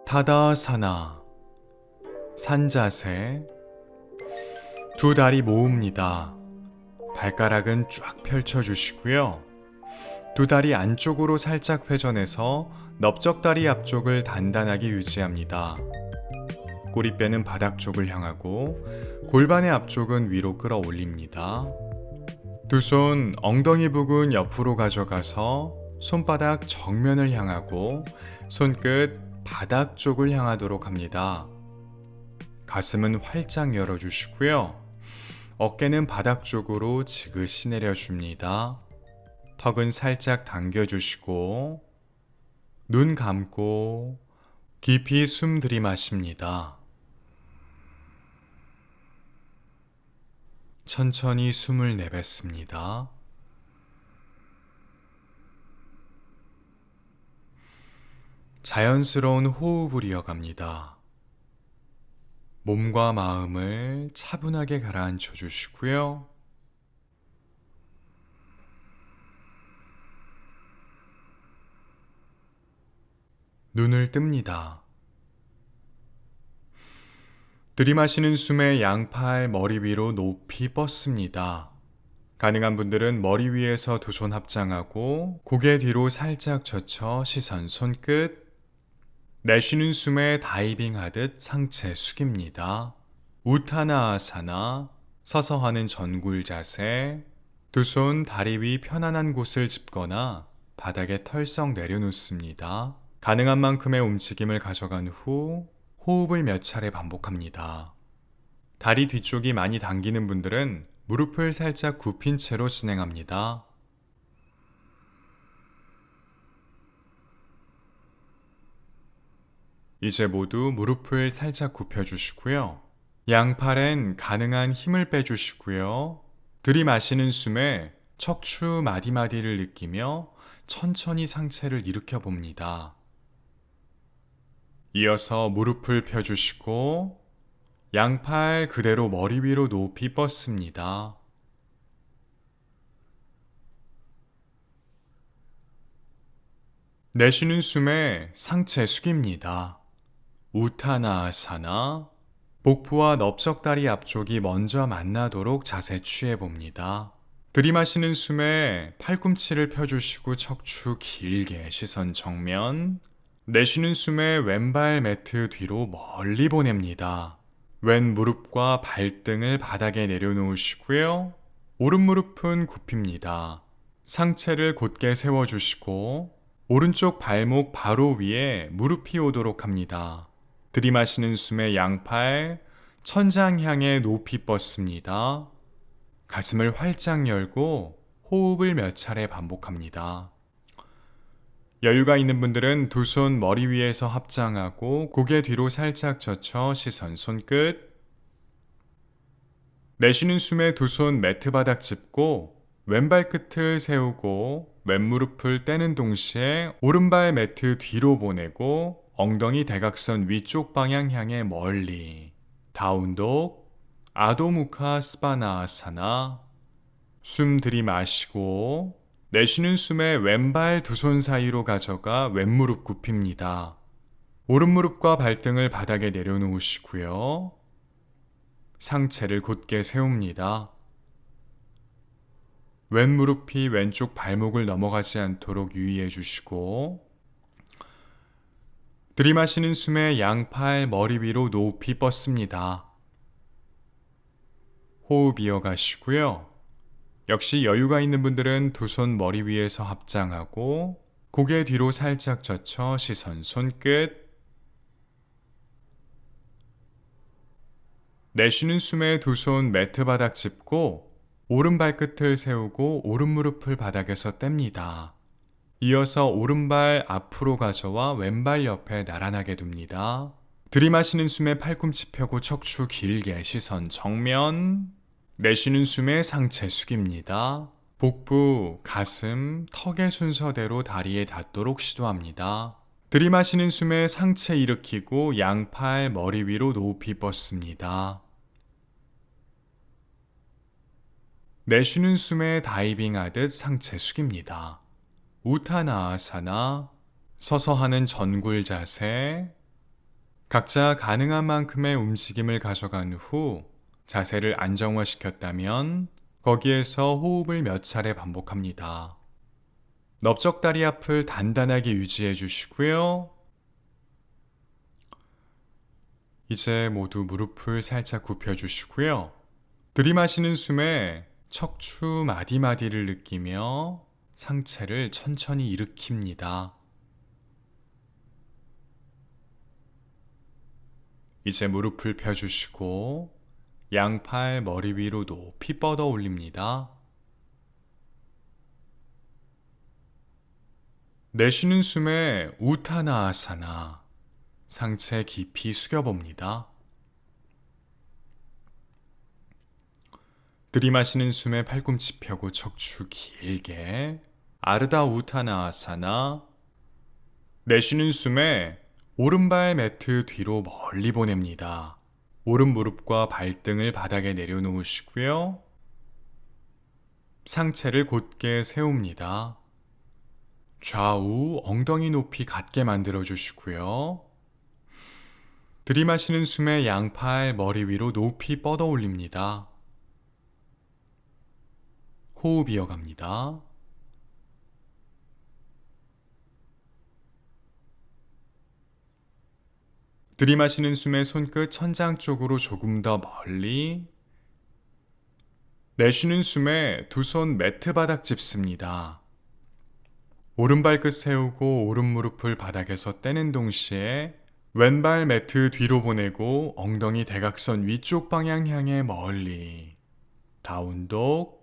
타다사나 산자세. 두 다리 모읍니다. 발가락은 쫙 펼쳐주시고요. 두 다리 안쪽으로 살짝 회전해서 넓적다리 앞쪽을 단단하게 유지합니다. 꼬리뼈는 바닥 쪽을 향하고 골반의 앞쪽은 위로 끌어올립니다. 두 손 엉덩이 부근 옆으로 가져가서 손바닥 정면을 향하고 손끝 바닥 쪽을 향하도록 합니다. 가슴은 활짝 열어주시고요. 어깨는 바닥 쪽으로 지그시 내려줍니다. 턱은 살짝 당겨주시고 눈 감고 깊이 숨 들이마십니다. 천천히 숨을 내뱉습니다. 자연스러운 호흡을 이어갑니다. 몸과 마음을 차분하게 가라앉혀 주시고요. 눈을 뜹니다. 들이마시는 숨에 양팔 머리 위로 높이 뻗습니다. 가능한 분들은 머리 위에서 두 손 합장하고 고개 뒤로 살짝 젖혀 시선 손끝. 내쉬는 숨에 다이빙 하듯 상체 숙입니다. 우타나아사나, 서서 하는 전굴 자세. 두 손 다리 위 편안한 곳을 짚거나 바닥에 털썩 내려놓습니다. 가능한 만큼의 움직임을 가져간 후 호흡을 몇 차례 반복합니다. 다리 뒤쪽이 많이 당기는 분들은 무릎을 살짝 굽힌 채로 진행합니다. 이제 모두 무릎을 살짝 굽혀주시고요. 양팔엔 가능한 힘을 빼주시고요. 들이마시는 숨에 척추 마디마디를 느끼며 천천히 상체를 일으켜 봅니다. 이어서 무릎을 펴주시고 양팔 그대로 머리 위로 높이 뻗습니다. 내쉬는 숨에 상체 숙입니다. 우타나아사나, 복부와 넓적다리 앞쪽이 먼저 만나도록 자세 취해봅니다. 들이마시는 숨에 팔꿈치를 펴주시고 척추 길게 시선 정면. 내쉬는 숨에 왼발 매트 뒤로 멀리 보냅니다. 왼 무릎과 발등을 바닥에 내려놓으시고요. 오른 무릎은 굽힙니다. 상체를 곧게 세워주시고 오른쪽 발목 바로 위에 무릎이 오도록 합니다. 들이마시는 숨에 양팔 천장 향해 높이 뻗습니다. 가슴을 활짝 열고 호흡을 몇 차례 반복합니다. 여유가 있는 분들은 두 손 머리 위에서 합장하고 고개 뒤로 살짝 젖혀 시선 손끝. 내쉬는 숨에 두 손 매트 바닥 짚고 왼발 끝을 세우고 왼무릎을 떼는 동시에 오른발 매트 뒤로 보내고 엉덩이 대각선 위쪽 방향 향해 멀리. 다운독, 아도무카 스바나아사나. 숨 들이마시고 내쉬는 숨에 왼발 두 손 사이로 가져가 왼무릎 굽힙니다. 오른무릎과 발등을 바닥에 내려놓으시고요. 상체를 곧게 세웁니다. 왼무릎이 왼쪽 발목을 넘어가지 않도록 유의해 주시고 들이마시는 숨에 양팔 머리 위로 높이 뻗습니다. 호흡 이어가시고요. 역시 여유가 있는 분들은 두 손 머리 위에서 합장하고 고개 뒤로 살짝 젖혀 시선 손끝. 내쉬는 숨에 두 손 매트 바닥 짚고 오른 발끝을 세우고 오른 무릎을 바닥에서 뗍니다. 이어서 오른발 앞으로 가져와 왼발 옆에 나란하게 둡니다. 들이마시는 숨에 팔꿈치 펴고 척추 길게 시선 정면. 내쉬는 숨에 상체 숙입니다. 복부, 가슴, 턱의 순서대로 다리에 닿도록 시도합니다. 들이마시는 숨에 상체 일으키고 양팔 머리 위로 높이 뻗습니다. 내쉬는 숨에 다이빙 하듯 상체 숙입니다. 우타나아사나, 서서 하는 전굴 자세. 각자 가능한 만큼의 움직임을 가져간 후 자세를 안정화시켰다면 거기에서 호흡을 몇 차례 반복합니다. 넓적다리 앞을 단단하게 유지해 주시고요. 이제 모두 무릎을 살짝 굽혀 주시고요. 들이마시는 숨에 척추 마디마디를 느끼며 상체를 천천히 일으킵니다. 이제 무릎을 펴주시고 양팔 머리 위로 높이 뻗어 올립니다. 내쉬는 숨에 우타나아사나, 상체 깊이 숙여봅니다. 들이마시는 숨에 팔꿈치 펴고 척추 길게 아르다 우타나아사나. 내쉬는 숨에 오른발 매트 뒤로 멀리 보냅니다. 오른 무릎과 발등을 바닥에 내려놓으시고요. 상체를 곧게 세웁니다. 좌우 엉덩이 높이 같게 만들어 주시고요. 들이마시는 숨에 양팔 머리 위로 높이 뻗어 올립니다. 호흡 이어갑니다. 들이마시는 숨에 손끝 천장 쪽으로 조금 더 멀리. 내쉬는 숨에 두 손 매트 바닥 짚습니다. 오른발끝 세우고 오른 무릎을 바닥에서 떼는 동시에 왼발 매트 뒤로 보내고 엉덩이 대각선 위쪽 방향 향해 멀리. 다운독.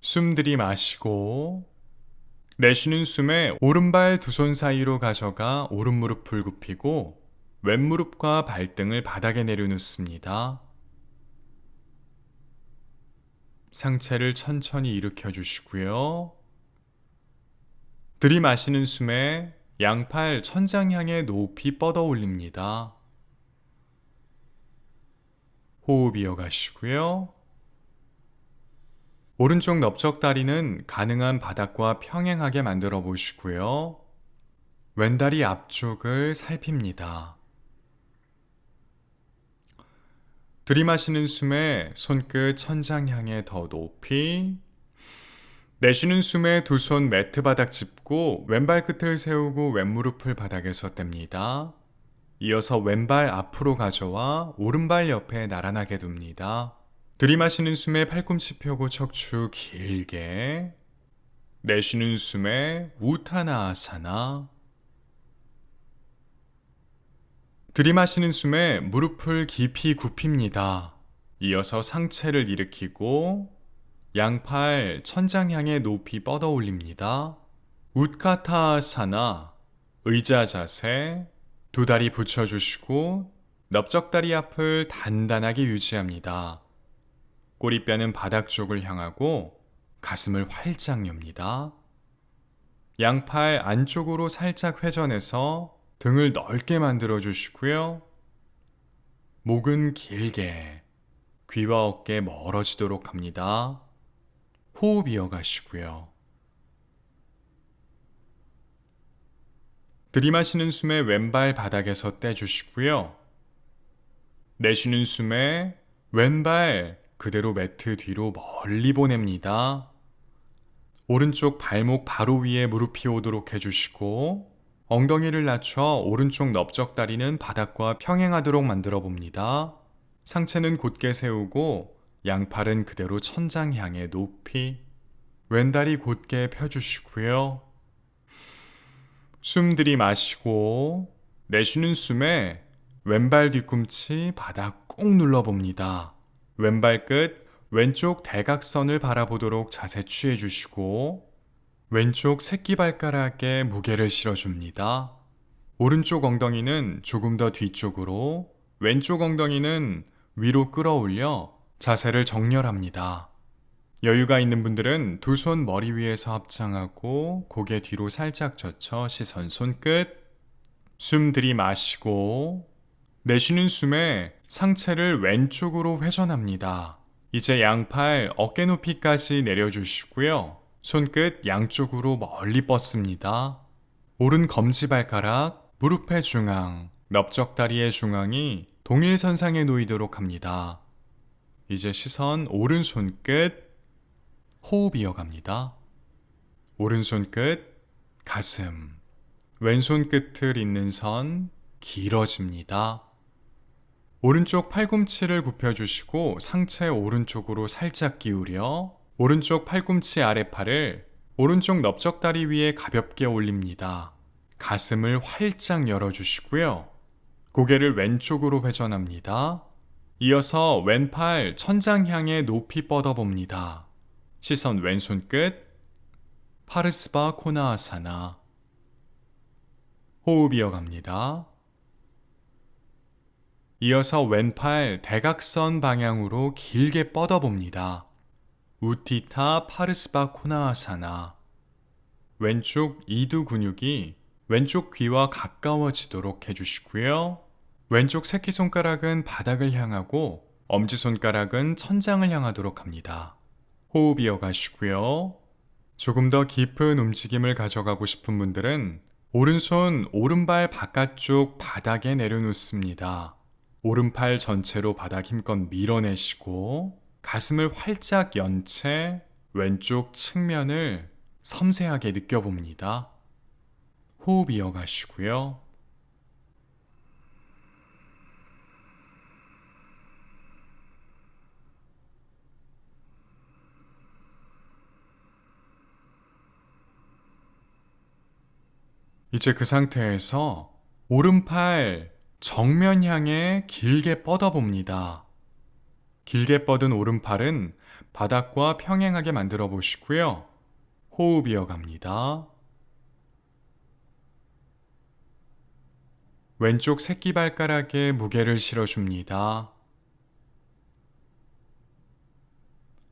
숨 들이마시고 내쉬는 숨에 오른발 두 손 사이로 가져가 오른 무릎을 굽히고 왼무릎과 발등을 바닥에 내려놓습니다. 상체를 천천히 일으켜 주시고요. 들이마시는 숨에 양팔 천장 향해 높이 뻗어 올립니다. 호흡 이어가시고요. 오른쪽 넓적다리는 가능한 바닥과 평행하게 만들어 보시고요. 왼다리 앞쪽을 살핍니다. 들이마시는 숨에 손끝 천장 향해 더 높이. 내쉬는 숨에 두 손 매트 바닥 짚고 왼발 끝을 세우고 왼무릎을 바닥에서 뗍니다. 이어서 왼발 앞으로 가져와 오른발 옆에 나란하게 둡니다. 들이마시는 숨에 팔꿈치 펴고 척추 길게. 내쉬는 숨에 우타나아사나. 들이마시는 숨에 무릎을 깊이 굽힙니다. 이어서 상체를 일으키고 양팔 천장 향해 높이 뻗어 올립니다. 우트카타아사나, 의자 자세. 두 다리 붙여주시고 넓적다리 앞을 단단하게 유지합니다. 꼬리뼈는 바닥 쪽을 향하고 가슴을 활짝 엽니다. 양팔 안쪽으로 살짝 회전해서 등을 넓게 만들어 주시고요. 목은 길게, 귀와 어깨 멀어지도록 합니다. 호흡 이어가시고요. 들이마시는 숨에 왼발 바닥에서 떼주시고요. 내쉬는 숨에 왼발 그대로 매트 뒤로 멀리 보냅니다. 오른쪽 발목 바로 위에 무릎이 오도록 해주시고 엉덩이를 낮춰 오른쪽 넓적다리는 바닥과 평행하도록 만들어 봅니다. 상체는 곧게 세우고 양팔은 그대로 천장 향해 높이. 왼다리 곧게 펴주시고요. 숨 들이마시고 내쉬는 숨에 왼발 뒤꿈치 바닥 꾹 눌러봅니다. 왼발 끝 왼쪽 대각선을 바라보도록 자세 취해주시고 왼쪽 새끼발가락에 무게를 실어줍니다. 오른쪽 엉덩이는 조금 더 뒤쪽으로, 왼쪽 엉덩이는 위로 끌어올려 자세를 정렬합니다. 여유가 있는 분들은 두 손 머리 위에서 합장하고 고개 뒤로 살짝 젖혀 시선 손끝. 숨 들이마시고 내쉬는 숨에 상체를 왼쪽으로 회전합니다. 이제 양팔 어깨 높이까지 내려주시고요. 손끝 양쪽으로 멀리 뻗습니다. 오른 검지발가락 무릎의 중앙, 넓적다리의 중앙이 동일선상에 놓이도록 합니다. 이제 시선 오른손 끝, 호흡 이어갑니다. 오른손 끝, 가슴. 왼손 끝을 잇는 선, 길어집니다. 오른쪽 팔꿈치를 굽혀주시고 상체 오른쪽으로 살짝 기울여 오른쪽 팔꿈치 아래팔을 오른쪽 넓적다리 위에 가볍게 올립니다. 가슴을 활짝 열어주시고요. 고개를 왼쪽으로 회전합니다. 이어서 왼팔 천장 향해 높이 뻗어봅니다. 시선 왼손 끝, 파르스바 코나아사나. 호흡 이어갑니다. 이어서 왼팔 대각선 방향으로 길게 뻗어봅니다. 우티타 파르스바 코나아사나. 왼쪽 이두 근육이 왼쪽 귀와 가까워지도록 해주시고요. 왼쪽 새끼손가락은 바닥을 향하고 엄지손가락은 천장을 향하도록 합니다. 호흡 이어가시고요. 조금 더 깊은 움직임을 가져가고 싶은 분들은 오른손 오른발 바깥쪽 바닥에 내려놓습니다. 오른팔 전체로 바닥 힘껏 밀어내시고 가슴을 활짝 연 채 왼쪽 측면을 섬세하게 느껴봅니다. 호흡 이어가시고요. 이제 그 상태에서 오른팔 정면 향해 길게 뻗어봅니다. 길게 뻗은 오른팔은 바닥과 평행하게 만들어 보시고요. 호흡 이어갑니다. 왼쪽 새끼발가락에 무게를 실어줍니다.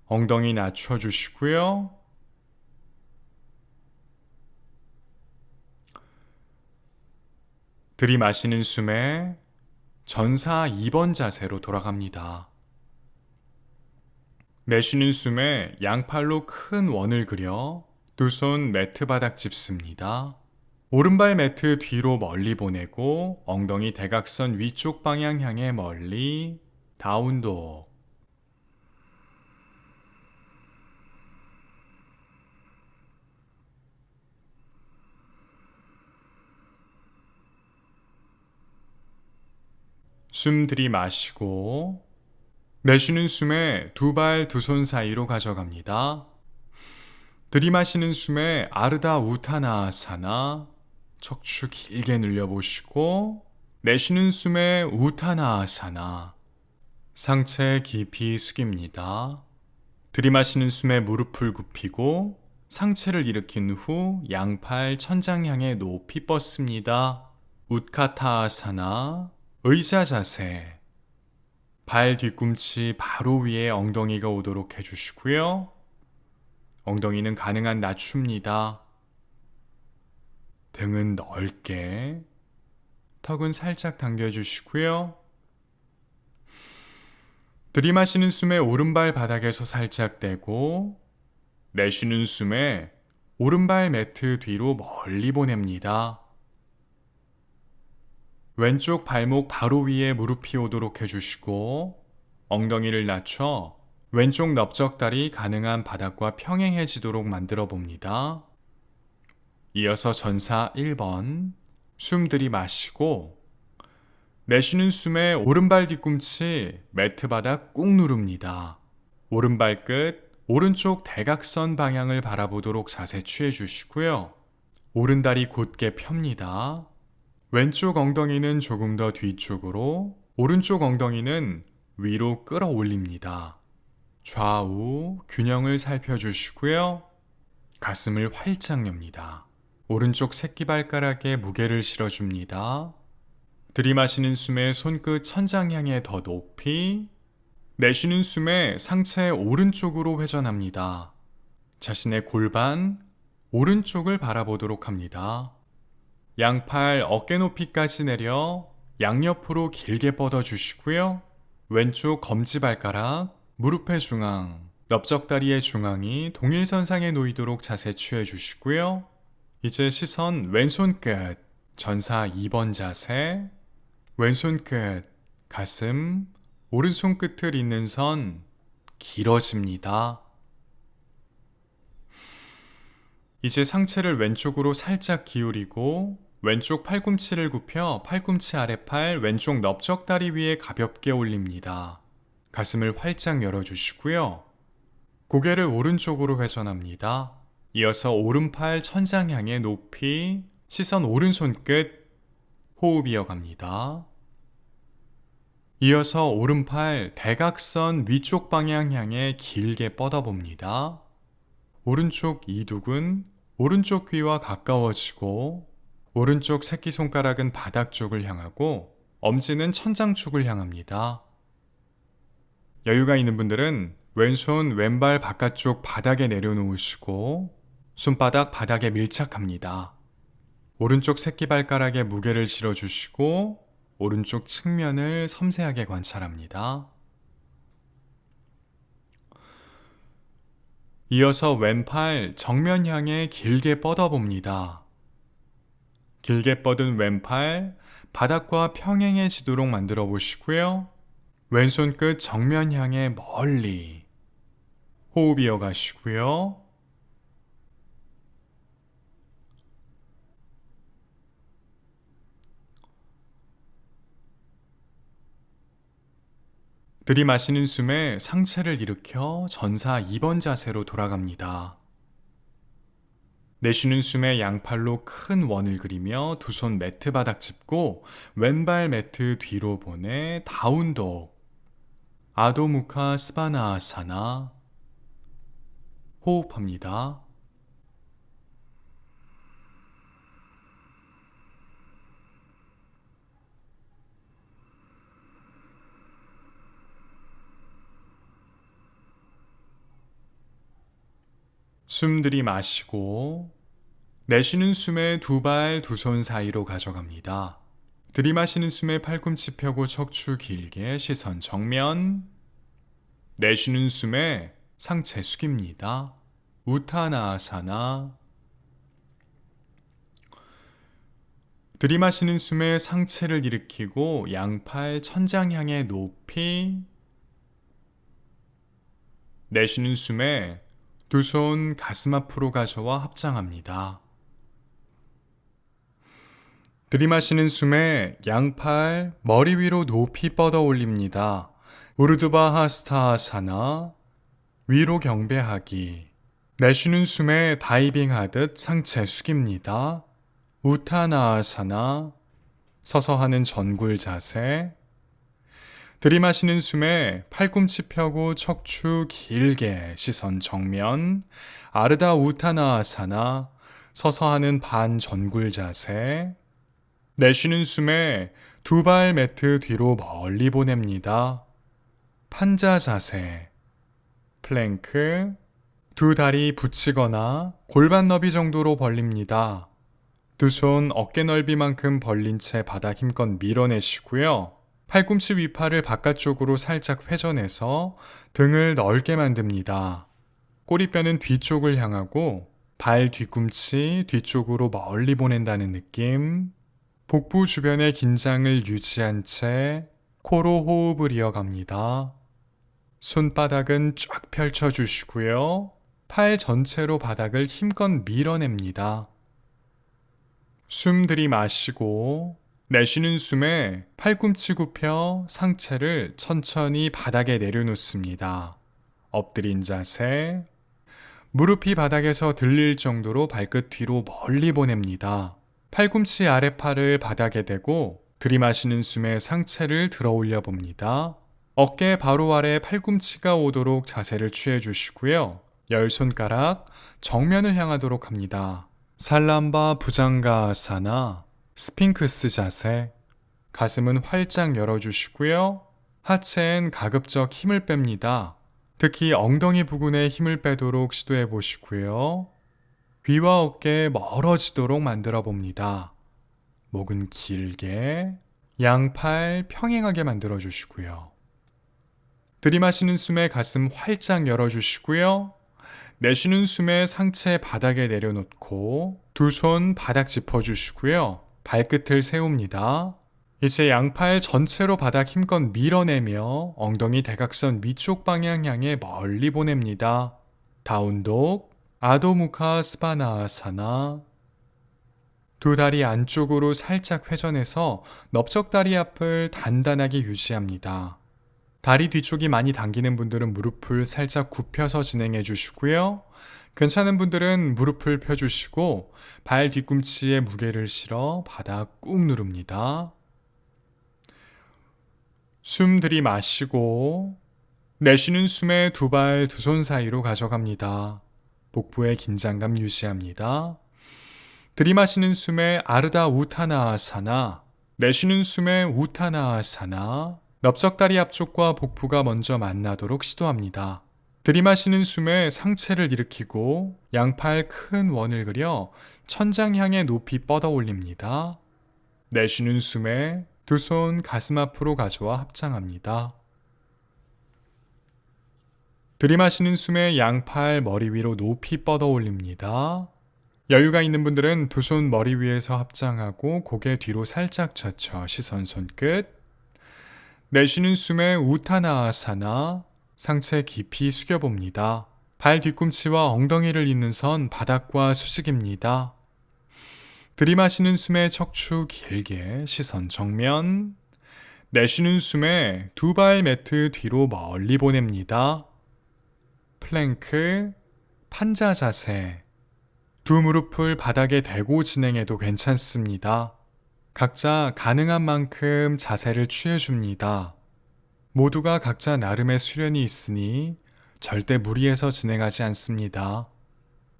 엉덩이 낮춰주시고요. 들이마시는 숨에 전사 2번 자세로 돌아갑니다. 내쉬는 숨에 양팔로 큰 원을 그려 두 손 매트 바닥 짚습니다. 오른발 매트 뒤로 멀리 보내고 엉덩이 대각선 위쪽 방향 향해 멀리 다운독. 숨 들이마시고 내쉬는 숨에 두 발 두 손 사이로 가져갑니다. 들이마시는 숨에 아르다 우타나아사나 척추 길게 늘려보시고 내쉬는 숨에 우타나아사나 상체 깊이 숙입니다. 들이마시는 숨에 무릎을 굽히고 상체를 일으킨 후 양팔 천장 향해 높이 뻗습니다. 우트카타아사나 의자 자세. 발 뒤꿈치 바로 위에 엉덩이가 오도록 해주시고요. 엉덩이는 가능한 낮춥니다. 등은 넓게, 턱은 살짝 당겨주시고요. 들이마시는 숨에 오른발 바닥에서 살짝 떼고 내쉬는 숨에 오른발 매트 뒤로 멀리 보냅니다. 왼쪽 발목 바로 위에 무릎이 오도록 해주시고 엉덩이를 낮춰 왼쪽 넓적다리 가능한 바닥과 평행해지도록 만들어 봅니다. 이어서 전사 1번 숨 들이마시고 내쉬는 숨에 오른발 뒤꿈치 매트 바닥 꾹 누릅니다. 오른발 끝 오른쪽 대각선 방향을 바라보도록 자세 취해 주시고요. 오른다리 곧게 펴니다. 왼쪽 엉덩이는 조금 더 뒤쪽으로, 오른쪽 엉덩이는 위로 끌어올립니다. 좌우 균형을 살펴주시고요. 가슴을 활짝 엽니다. 오른쪽 새끼발가락에 무게를 실어줍니다. 들이마시는 숨에 손끝 천장 향해 더 높이, 내쉬는 숨에 상체 오른쪽으로 회전합니다. 자신의 골반 오른쪽을 바라보도록 합니다. 양팔 어깨 높이까지 내려 양옆으로 길게 뻗어주시고요. 왼쪽 검지발가락, 무릎의 중앙, 넓적다리의 중앙이 동일선상에 놓이도록 자세 취해주시고요. 이제 시선 왼손 끝, 전사 2번 자세, 왼손 끝, 가슴, 오른손 끝을 잇는 선 길어집니다. 이제 상체를 왼쪽으로 살짝 기울이고 왼쪽 팔꿈치를 굽혀 팔꿈치 아래팔 왼쪽 넓적다리 위에 가볍게 올립니다. 가슴을 활짝 열어주시고요. 고개를 오른쪽으로 회전합니다. 이어서 오른팔 천장 향해 높이, 시선 오른손 끝, 호흡 이어갑니다. 이어서 오른팔 대각선 위쪽 방향 향해 길게 뻗어봅니다. 오른쪽 이두근, 오른쪽 귀와 가까워지고 오른쪽 새끼손가락은 바닥 쪽을 향하고 엄지는 천장 쪽을 향합니다. 여유가 있는 분들은 왼손 왼발 바깥쪽 바닥에 내려놓으시고 손바닥 바닥에 밀착합니다. 오른쪽 새끼발가락에 무게를 실어주시고 오른쪽 측면을 섬세하게 관찰합니다. 이어서 왼팔 정면 향해 길게 뻗어봅니다. 길게 뻗은 왼팔 바닥과 평행해지도록 만들어 보시고요. 왼손 끝 정면 향해 멀리 호흡 이어가시고요. 들이마시는 숨에 상체를 일으켜 전사 2번 자세로 돌아갑니다. 내쉬는 숨에 양팔로 큰 원을 그리며 두 손 매트 바닥 짚고 왼발 매트 뒤로 보내 다운독, 아도무카 스바나아사나 호흡합니다. 숨 들이마시고 내쉬는 숨에 두 발 두 손 사이로 가져갑니다. 들이마시는 숨에 팔꿈치 펴고 척추 길게 시선 정면. 내쉬는 숨에 상체 숙입니다. 우타나아사나. 들이마시는 숨에 상체를 일으키고 양팔 천장 향해 높이. 내쉬는 숨에 두 손 가슴 앞으로 가져와 합장합니다. 들이마시는 숨에 양팔 머리 위로 높이 뻗어 올립니다. 우르두바하스타아사나, 위로 경배하기. 내쉬는 숨에 다이빙 하듯 상체 숙입니다. 우타나아사나, 서서 하는 전굴 자세. 들이마시는 숨에 팔꿈치 펴고 척추 길게 시선 정면. 아르다 우타나아사나, 서서 하는 반 전굴 자세. 내쉬는 숨에 두 발 매트 뒤로 멀리 보냅니다. 판자 자세. 플랭크. 두 다리 붙이거나 골반 너비 정도로 벌립니다. 두 손 어깨 넓이만큼 벌린 채 바닥 힘껏 밀어내시고요. 팔꿈치 위팔을 바깥쪽으로 살짝 회전해서 등을 넓게 만듭니다. 꼬리뼈는 뒤쪽을 향하고 발 뒤꿈치 뒤쪽으로 멀리 보낸다는 느낌. 복부 주변의 긴장을 유지한 채 코로 호흡을 이어갑니다. 손바닥은 쫙 펼쳐주시고요. 팔 전체로 바닥을 힘껏 밀어냅니다. 숨 들이마시고 내쉬는 숨에 팔꿈치 굽혀 상체를 천천히 바닥에 내려놓습니다. 엎드린 자세. 무릎이 바닥에서 들릴 정도로 발끝 뒤로 멀리 보냅니다. 팔꿈치 아래팔을 바닥에 대고 들이마시는 숨에 상체를 들어 올려 봅니다. 어깨 바로 아래 팔꿈치가 오도록 자세를 취해 주시고요. 10손가락 정면을 향하도록 합니다. 살람바 부장가아사나, 스핑크스 자세. 가슴은 활짝 열어주시고요. 하체엔 가급적 힘을 뺍니다. 특히 엉덩이 부근에 힘을 빼도록 시도해 보시고요. 귀와 어깨 멀어지도록 만들어 봅니다. 목은 길게, 양팔 평행하게 만들어 주시고요. 들이마시는 숨에 가슴 활짝 열어주시고요. 내쉬는 숨에 상체 바닥에 내려놓고 두 손 바닥 짚어주시고요. 발끝을 세웁니다. 이제 양팔 전체로 바닥 힘껏 밀어내며 엉덩이 대각선 위쪽 방향 향해 멀리 보냅니다. 다운독, 아도무카 스바나아사나. 두 다리 안쪽으로 살짝 회전해서 넓적다리 앞을 단단하게 유지합니다. 다리 뒤쪽이 많이 당기는 분들은 무릎을 살짝 굽혀서 진행해 주시고요. 괜찮은 분들은 무릎을 펴주시고 발 뒤꿈치에 무게를 실어 바닥 꾹 누릅니다. 숨 들이마시고 내쉬는 숨에 두 발 두 손 사이로 가져갑니다. 복부의 긴장감 유지합니다. 들이마시는 숨에 아르다 우타나아사나, 내쉬는 숨에 우타나아사나, 넓적다리 앞쪽과 복부가 먼저 만나도록 시도합니다. 들이마시는 숨에 상체를 일으키고 양팔 큰 원을 그려 천장 향해 높이 뻗어 올립니다. 내쉬는 숨에 두 손 가슴 앞으로 가져와 합장합니다. 들이마시는 숨에 양팔 머리 위로 높이 뻗어 올립니다. 여유가 있는 분들은 두 손 머리 위에서 합장하고 고개 뒤로 살짝 젖혀 시선 손끝. 내쉬는 숨에 우타나아사나, 상체 깊이 숙여봅니다. 발 뒤꿈치와 엉덩이를 잇는 선 바닥과 수직입니다. 들이마시는 숨에 척추 길게 시선 정면. 내쉬는 숨에 두 발 매트 뒤로 멀리 보냅니다. 플랭크, 판자 자세. 두 무릎을 바닥에 대고 진행해도 괜찮습니다. 각자 가능한 만큼 자세를 취해줍니다. 모두가 각자 나름의 수련이 있으니 절대 무리해서 진행하지 않습니다.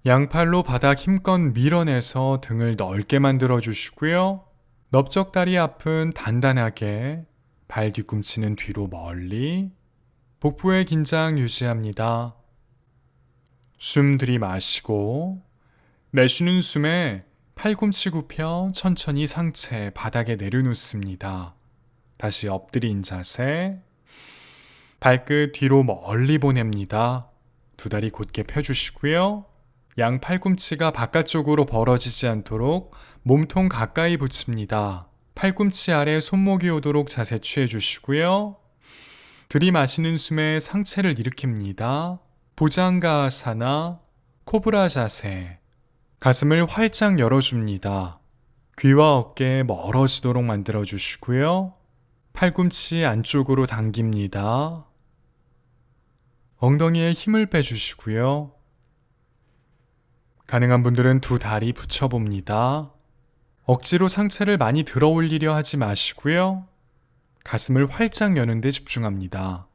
양팔로 바닥 힘껏 밀어내서 등을 넓게 만들어 주시고요. 넓적다리 앞은 단단하게, 발 뒤꿈치는 뒤로 멀리, 복부의 긴장 유지합니다. 숨 들이마시고 내쉬는 숨에 팔꿈치 굽혀 천천히 상체 바닥에 내려놓습니다. 다시 엎드린 자세. 발끝 뒤로 멀리 보냅니다. 두 다리 곧게 펴주시고요. 양 팔꿈치가 바깥쪽으로 벌어지지 않도록 몸통 가까이 붙입니다. 팔꿈치 아래 손목이 오도록 자세 취해주시고요. 들이마시는 숨에 상체를 일으킵니다. 부장가아사나, 코브라 자세. 가슴을 활짝 열어줍니다. 귀와 어깨 멀어지도록 만들어주시고요. 팔꿈치 안쪽으로 당깁니다. 엉덩이에 힘을 빼주시고요. 가능한 분들은 두 다리 붙여봅니다. 억지로 상체를 많이 들어 올리려 하지 마시고요. 가슴을 활짝 여는 데 집중합니다.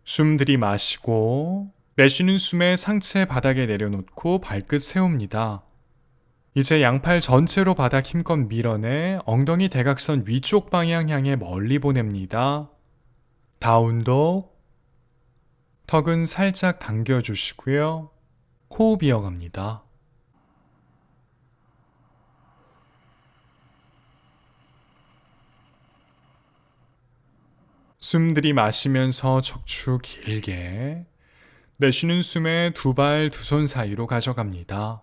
숨 들이마시고 내쉬는 숨에 상체 바닥에 내려놓고 발끝 세웁니다. 이제 양팔 전체로 바닥 힘껏 밀어내 엉덩이 대각선 위쪽 방향 향해 멀리 보냅니다. 다운독. 턱은 살짝 당겨주시고요. 호흡 이어갑니다. 숨 들이마시면서 척추 길게, 내쉬는 숨에 두 발 두 손 사이로 가져갑니다.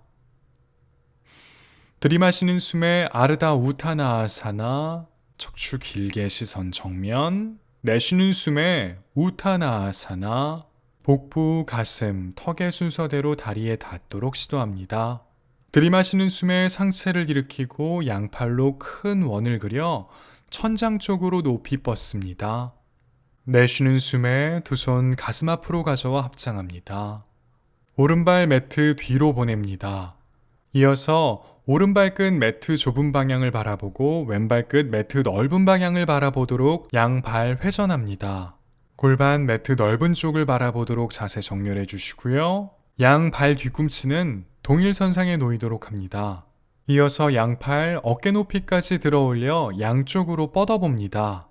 들이마시는 숨에 아르다 우타나아사나, 척추 길게 시선 정면. 내쉬는 숨에 우타나아사나, 복부, 가슴, 턱의 순서대로 다리에 닿도록 시도합니다. 들이마시는 숨에 상체를 일으키고 양팔로 큰 원을 그려 천장 쪽으로 높이 뻗습니다. 내쉬는 숨에 두 손 가슴 앞으로 가져와 합장합니다. 오른발 매트 뒤로 보냅니다. 이어서 오른발끝 매트 좁은 방향을 바라보고 왼발끝 매트 넓은 방향을 바라보도록 양발 회전합니다. 골반 매트 넓은 쪽을 바라보도록 자세 정렬해 주시고요. 양발 뒤꿈치는 동일선상에 놓이도록 합니다. 이어서 양팔 어깨 높이까지 들어 올려 양쪽으로 뻗어봅니다.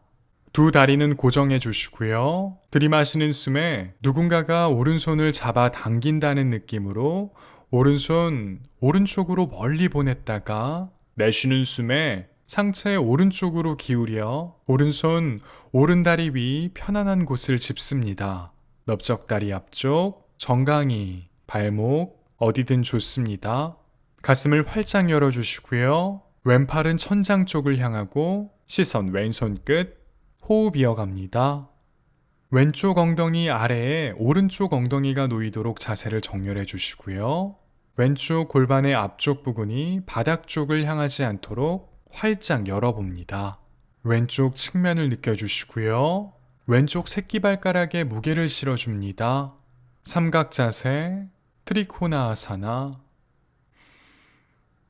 두 다리는 고정해 주시고요. 들이마시는 숨에 누군가가 오른손을 잡아 당긴다는 느낌으로 오른손 오른쪽으로 멀리 보냈다가 내쉬는 숨에 상체 오른쪽으로 기울여 오른손 오른다리 위 편안한 곳을 짚습니다. 넓적다리 앞쪽, 정강이, 발목, 어디든 좋습니다. 가슴을 활짝 열어주시고요. 왼팔은 천장 쪽을 향하고 시선 왼손 끝, 호흡 이어갑니다. 왼쪽 엉덩이 아래에 오른쪽 엉덩이가 놓이도록 자세를 정렬해 주시고요. 왼쪽 골반의 앞쪽 부분이 바닥 쪽을 향하지 않도록 활짝 열어봅니다. 왼쪽 측면을 느껴주시고요. 왼쪽 새끼발가락에 무게를 실어줍니다. 삼각자세, 트리코나아사나.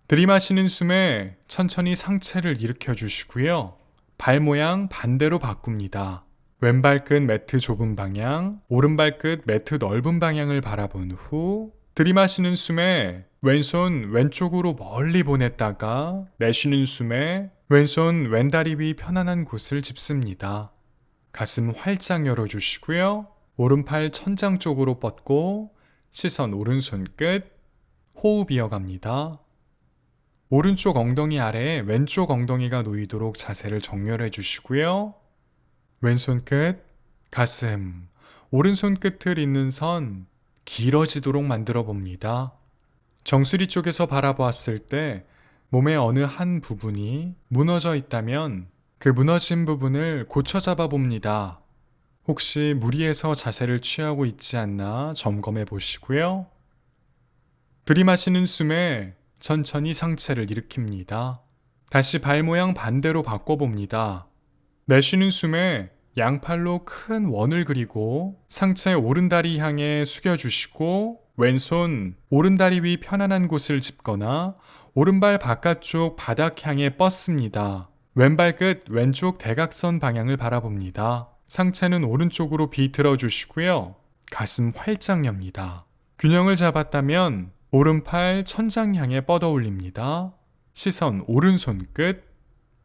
들이마시는 숨에 천천히 상체를 일으켜 주시고요. 발 모양 반대로 바꿉니다. 왼발끝 매트 좁은 방향, 오른발끝 매트 넓은 방향을 바라본 후 들이마시는 숨에 왼손 왼쪽으로 멀리 보냈다가 내쉬는 숨에 왼손 왼다리 위 편안한 곳을 짚습니다. 가슴 활짝 열어주시고요. 오른팔 천장 쪽으로 뻗고 시선 오른손 끝, 호흡 이어갑니다. 오른쪽 엉덩이 아래에 왼쪽 엉덩이가 놓이도록 자세를 정렬해 주시고요. 왼손 끝, 가슴, 오른손 끝을 잇는 선 길어지도록 만들어 봅니다. 정수리 쪽에서 바라보았을 때 몸의 어느 한 부분이 무너져 있다면 그 무너진 부분을 고쳐 잡아 봅니다. 혹시 무리해서 자세를 취하고 있지 않나 점검해 보시고요. 들이마시는 숨에 천천히 상체를 일으킵니다. 다시 발 모양 반대로 바꿔봅니다. 내쉬는 숨에 양팔로 큰 원을 그리고 상체 오른다리 향해 숙여주시고 왼손 오른다리 위 편안한 곳을 짚거나 오른발 바깥쪽 바닥 향해 뻗습니다. 왼발 끝 왼쪽 대각선 방향을 바라봅니다. 상체는 오른쪽으로 비틀어 주시고요. 가슴 활짝 엽니다. 균형을 잡았다면 오른팔 천장 향해 뻗어 올립니다. 시선 오른손 끝,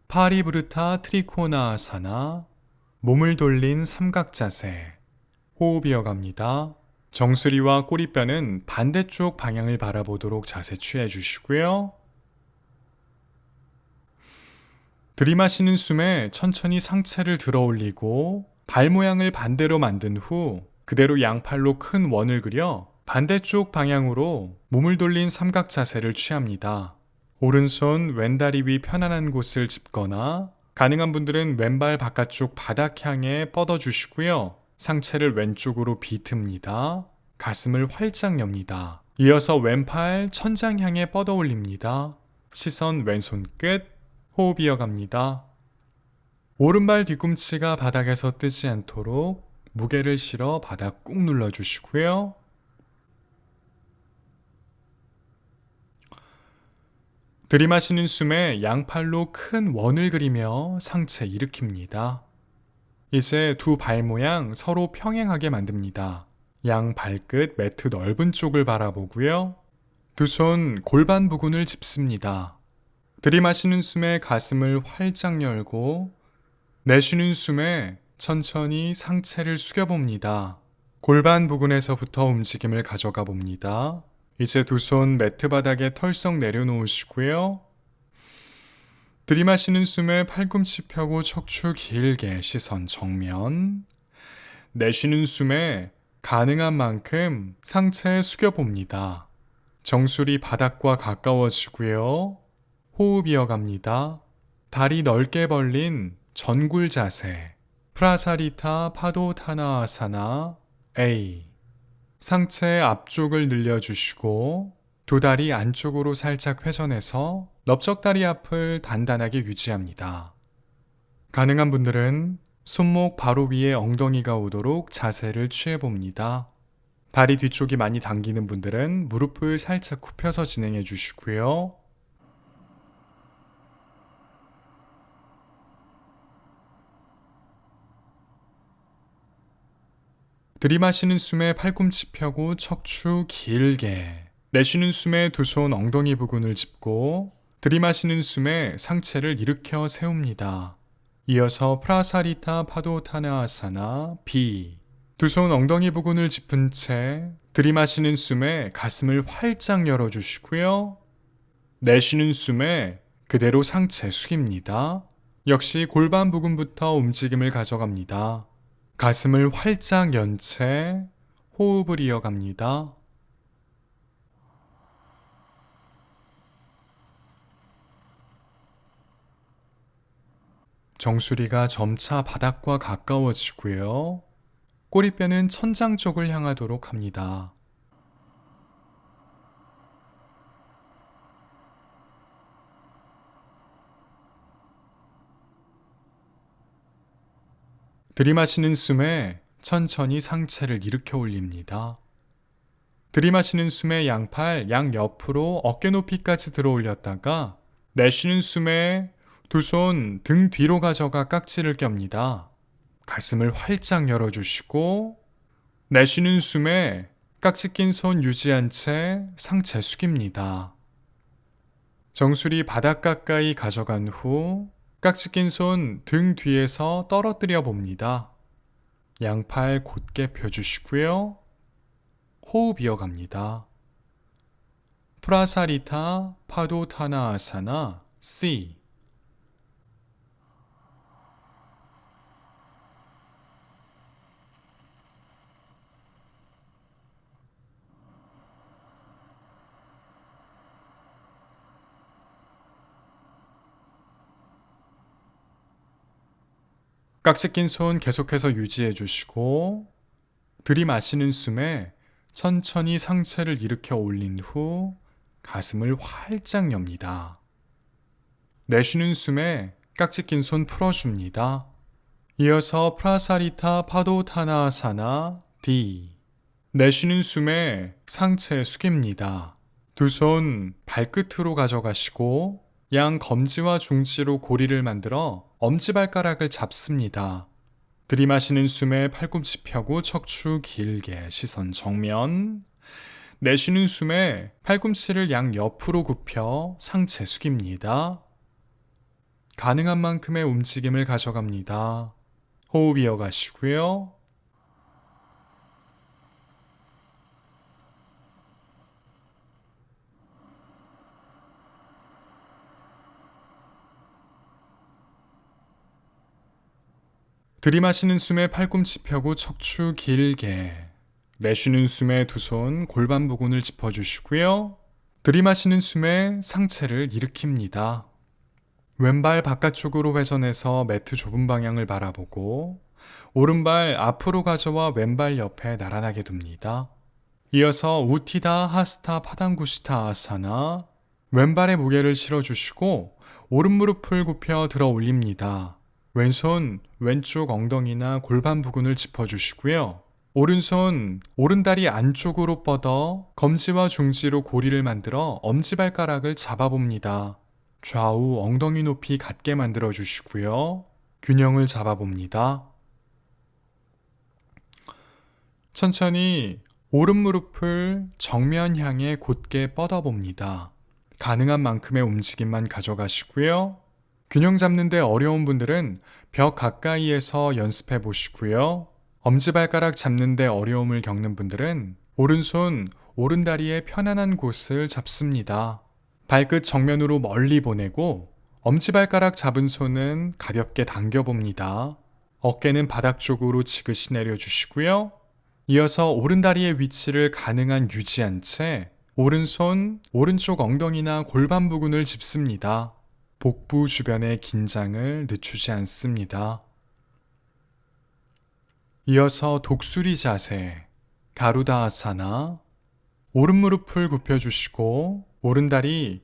파리브르타 트리코나아사나, 몸을 돌린 삼각자세, 호흡 이어갑니다. 정수리와 꼬리뼈는 반대쪽 방향을 바라보도록 자세 취해 주시고요. 들이마시는 숨에 천천히 상체를 들어 올리고 발 모양을 반대로 만든 후 그대로 양팔로 큰 원을 그려 반대쪽 방향으로 몸을 돌린 삼각 자세를 취합니다. 오른손 왼다리 위 편안한 곳을 짚거나 가능한 분들은 왼발 바깥쪽 바닥 향해 뻗어주시고요. 상체를 왼쪽으로 비틉니다. 가슴을 활짝 엽니다. 이어서 왼팔 천장 향해 뻗어 올립니다. 시선 왼손 끝, 호흡 이어갑니다. 오른발 뒤꿈치가 바닥에서 뜨지 않도록 무게를 실어 바닥 꾹 눌러주시고요. 들이마시는 숨에 양팔로 큰 원을 그리며 상체 일으킵니다. 이제 두 발 모양 서로 평행하게 만듭니다. 양 발끝 매트 넓은 쪽을 바라보고요. 두 손 골반 부근을 짚습니다. 들이마시는 숨에 가슴을 활짝 열고 내쉬는 숨에 천천히 상체를 숙여봅니다. 골반 부근에서부터 움직임을 가져가 봅니다. 이제 두 손 매트 바닥에 털썩 내려놓으시고요. 들이마시는 숨에 팔꿈치 펴고 척추 길게 시선 정면. 내쉬는 숨에 가능한 만큼 상체 숙여봅니다. 정수리 바닥과 가까워지고요. 호흡 이어갑니다. 다리 넓게 벌린 전굴 자세. 프라사리타 파도타나아사나 A. 상체 앞쪽을 늘려주시고 두 다리 안쪽으로 살짝 회전해서 넓적다리 앞을 단단하게 유지합니다. 가능한 분들은 손목 바로 위에 엉덩이가 오도록 자세를 취해봅니다. 다리 뒤쪽이 많이 당기는 분들은 무릎을 살짝 굽혀서 진행해 주시고요. 들이마시는 숨에 팔꿈치 펴고 척추 길게. 내쉬는 숨에 두 손 엉덩이 부근을 짚고 들이마시는 숨에 상체를 일으켜 세웁니다. 이어서 프라사리타 파도타나아사나 B. 두 손 엉덩이 부근을 짚은 채 들이마시는 숨에 가슴을 활짝 열어주시고요. 내쉬는 숨에 그대로 상체 숙입니다. 역시 골반 부근부터 움직임을 가져갑니다. 가슴을 활짝 연 채 호흡을 이어갑니다. 정수리가 점차 바닥과 가까워지고요. 꼬리뼈는 천장 쪽을 향하도록 합니다. 들이마시는 숨에 천천히 상체를 일으켜 올립니다. 들이마시는 숨에 양팔 양옆으로 어깨 높이까지 들어 올렸다가 내쉬는 숨에 두 손 등 뒤로 가져가 깍지를 낍니다. 가슴을 활짝 열어주시고 내쉬는 숨에 깍지 낀 손 유지한 채 상체 숙입니다. 정수리 바닥 가까이 가져간 후 깍지 낀 손 등 뒤에서 떨어뜨려 봅니다. 양팔 곧게 펴주시고요. 호흡 이어갑니다. 프라사리타 파도타나아사나 C. 깍지 낀 손 계속해서 유지해 주시고 들이마시는 숨에 천천히 상체를 일으켜 올린 후 가슴을 활짝 엽니다. 내쉬는 숨에 깍지 낀 손 풀어줍니다. 이어서 프라사리타 파도타나아사나 D. 내쉬는 숨에 상체 숙입니다. 두 손 발끝으로 가져가시고 양 검지와 중지로 고리를 만들어 엄지발가락을 잡습니다. 들이마시는 숨에 팔꿈치 펴고 척추 길게 시선 정면. 내쉬는 숨에 팔꿈치를 양 옆으로 굽혀 상체 숙입니다. 가능한 만큼의 움직임을 가져갑니다. 호흡 이어가시고요. 들이마시는 숨에 팔꿈치 펴고 척추 길게. 내쉬는 숨에 두 손 골반 부근을 짚어주시고요. 들이마시는 숨에 상체를 일으킵니다. 왼발 바깥쪽으로 회전해서 매트 좁은 방향을 바라보고 오른발 앞으로 가져와 왼발 옆에 나란하게 둡니다. 이어서 우티다 하스타 파당구시타 아사나 왼발에 무게를 실어주시고 오른 무릎을 굽혀 들어 올립니다. 왼손 왼쪽 엉덩이나 골반 부근을 짚어주시고요. 오른손 오른다리 안쪽으로 뻗어 검지와 중지로 고리를 만들어 엄지발가락을 잡아봅니다. 좌우 엉덩이 높이 같게 만들어 주시고요. 균형을 잡아봅니다. 천천히 오른 무릎을 정면 향해 곧게 뻗어봅니다. 가능한 만큼의 움직임만 가져가시고요. 균형 잡는데 어려운 분들은 벽 가까이에서 연습해 보시고요. 엄지발가락 잡는데 어려움을 겪는 분들은 오른손, 오른다리의 편안한 곳을 잡습니다. 발끝 정면으로 멀리 보내고 엄지발가락 잡은 손은 가볍게 당겨봅니다. 어깨는 바닥 쪽으로 지그시 내려주시고요. 이어서 오른다리의 위치를 가능한 유지한 채 오른손, 오른쪽 엉덩이나 골반 부근을 짚습니다. 복부 주변의 긴장을 늦추지 않습니다. 이어서 독수리 자세, 가루다 아사나. 오른 무릎을 굽혀주시고 오른다리,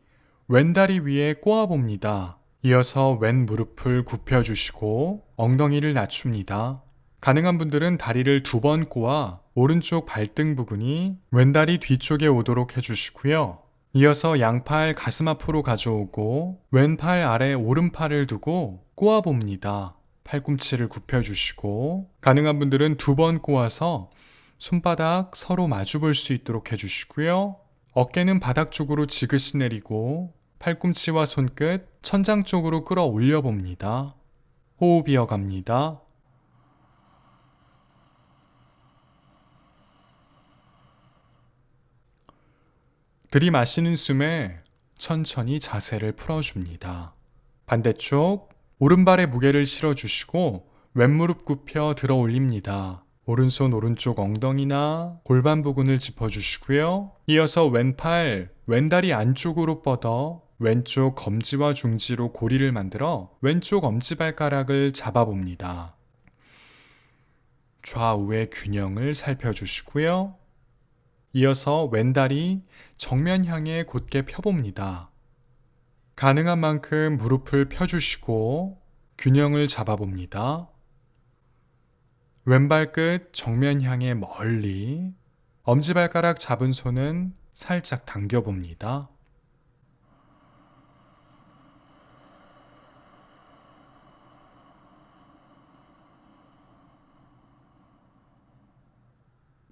왼다리 위에 꼬아봅니다. 이어서 왼 무릎을 굽혀주시고 엉덩이를 낮춥니다. 가능한 분들은 다리를 2번 꼬아 오른쪽 발등 부분이 왼다리 뒤쪽에 오도록 해주시고요. 이어서 양팔 가슴 앞으로 가져오고 왼팔 아래 오른팔을 두고 꼬아봅니다. 팔꿈치를 굽혀주시고 가능한 분들은 2번 꼬아서 손바닥 서로 마주 볼 수 있도록 해주시고요. 어깨는 바닥 쪽으로 지그시 내리고 팔꿈치와 손끝 천장 쪽으로 끌어올려 봅니다. 호흡 이어갑니다. 들이마시는 숨에 천천히 자세를 풀어줍니다. 반대쪽 오른발에 무게를 실어주시고 왼무릎 굽혀 들어 올립니다. 오른손 오른쪽 엉덩이나 골반 부근을 짚어주시고요. 이어서 왼팔, 왼다리 안쪽으로 뻗어 왼쪽 검지와 중지로 고리를 만들어 왼쪽 엄지발가락을 잡아봅니다. 좌우의 균형을 살펴주시고요. 이어서 왼다리 정면 향해 곧게 펴봅니다. 가능한 만큼 무릎을 펴주시고 균형을 잡아봅니다. 왼발끝 정면 향해 멀리, 엄지발가락 잡은 손은 살짝 당겨봅니다.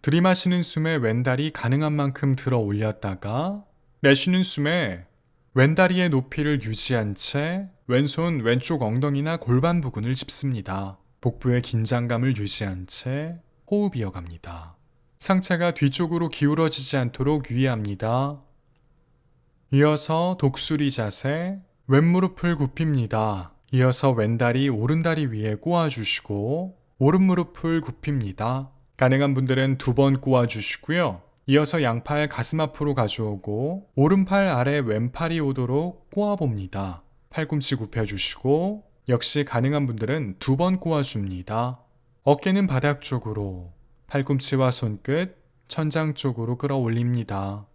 들이마시는 숨에 왼다리 가능한 만큼 들어 올렸다가 내쉬는 숨에 왼다리의 높이를 유지한 채 왼손 왼쪽 엉덩이나 골반 부근을 짚습니다. 복부의 긴장감을 유지한 채 호흡 이어갑니다. 상체가 뒤쪽으로 기울어지지 않도록 유의합니다. 이어서 독수리 자세, 왼무릎을 굽힙니다. 이어서 왼다리 오른다리 위에 꼬아주시고 오른무릎을 굽힙니다. 가능한 분들은 2번 꼬아주시고요. 이어서 양팔 가슴 앞으로 가져오고 오른팔 아래 왼팔이 오도록 꼬아봅니다. 팔꿈치 굽혀주시고 역시 가능한 분들은 2번 꼬아줍니다. 어깨는 바닥 쪽으로, 팔꿈치와 손끝 천장 쪽으로 끌어올립니다.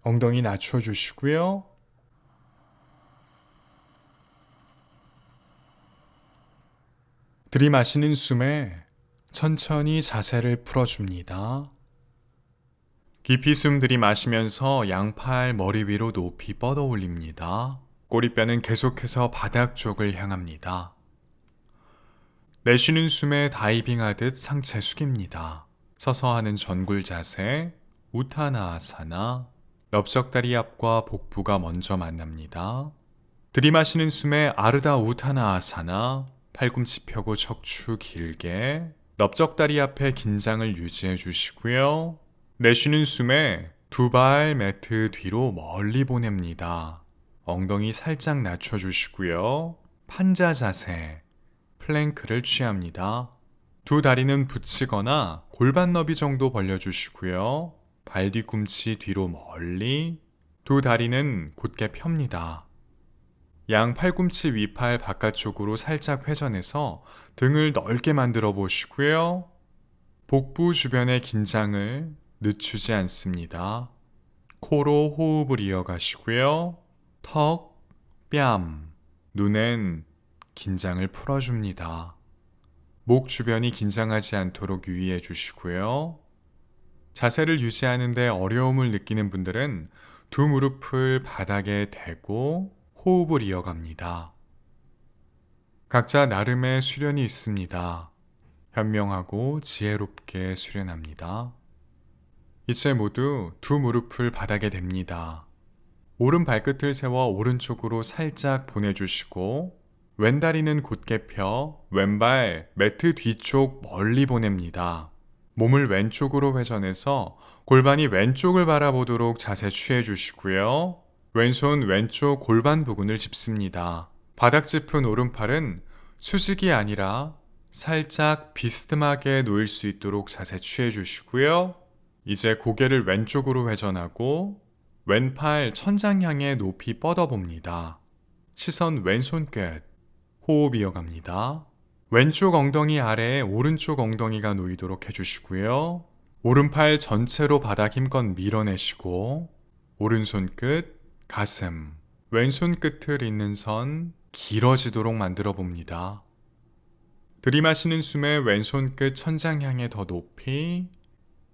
엉덩이 낮춰주시고요. 들이마시는 숨에 천천히 자세를 풀어줍니다. 깊이 숨 들이마시면서 양팔 머리 위로 높이 뻗어 올립니다. 꼬리뼈는 계속해서 바닥 쪽을 향합니다. 내쉬는 숨에 다이빙하듯 상체 숙입니다. 서서 하는 전굴 자세, 우타나아사나, 넓적다리 앞과 복부가 먼저 만납니다. 들이마시는 숨에 아르다 우타나아사나, 팔꿈치 펴고 척추 길게, 넓적다리 앞에 긴장을 유지해 주시고요. 내쉬는 숨에 2발 매트 뒤로 멀리 보냅니다. 엉덩이 살짝 낮춰주시고요. 판자 자세, 플랭크를 취합니다. 2 다리는 붙이거나 골반 너비 정도 벌려주시고요. 발 뒤꿈치 뒤로 멀리, 2 다리는 곧게 펴니다. 양 팔꿈치 위팔 바깥쪽으로 살짝 회전해서 등을 넓게 만들어 보시고요. 복부 주변의 긴장을 늦추지 않습니다. 코로 호흡을 이어가시고요. 턱, 뺨, 눈엔 긴장을 풀어줍니다. 목 주변이 긴장하지 않도록 유의해 주시고요. 자세를 유지하는 데 어려움을 느끼는 분들은 2 무릎을 바닥에 대고 호흡을 이어갑니다. 각자 나름의 수련이 있습니다. 현명하고 지혜롭게 수련합니다. 이제 모두 2 무릎을 바닥에 댑니다. 오른 발끝을 세워 오른쪽으로 살짝 보내주시고 왼다리는 곧게 펴 왼발 매트 뒤쪽 멀리 보냅니다. 몸을 왼쪽으로 회전해서 골반이 왼쪽을 바라보도록 자세 취해 주시고요. 왼손 왼쪽 골반 부근을 짚습니다. 바닥 짚은 오른팔은 수직이 아니라 살짝 비스듬하게 놓일 수 있도록 자세 취해 주시고요. 이제 고개를 왼쪽으로 회전하고 왼팔 천장 향해 높이 뻗어봅니다. 시선 왼손 끝, 호흡 이어갑니다. 왼쪽 엉덩이 아래에 오른쪽 엉덩이가 놓이도록 해주시고요. 오른팔 전체로 바닥 힘껏 밀어내시고 오른손 끝, 가슴, 왼손 끝을 잇는 선 길어지도록 만들어 봅니다. 들이마시는 숨에 왼손 끝 천장 향해 더 높이,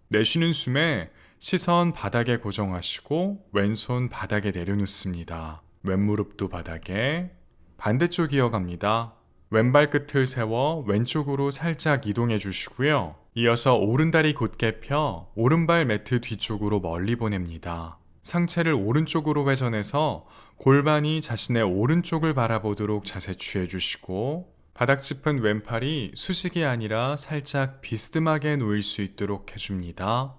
내쉬는 숨에 시선 바닥에 고정하시고 왼손 바닥에 내려놓습니다. 왼무릎도 바닥에, 반대쪽 이어갑니다. 왼발 끝을 세워 왼쪽으로 살짝 이동해 주시고요. 이어서 오른다리 곧게 펴 오른발 매트 뒤쪽으로 멀리 보냅니다. 상체를 오른쪽으로 회전해서 골반이 자신의 오른쪽을 바라보도록 자세 취해 주시고 바닥 짚은 왼팔이 수직이 아니라 살짝 비스듬하게 놓일 수 있도록 해줍니다.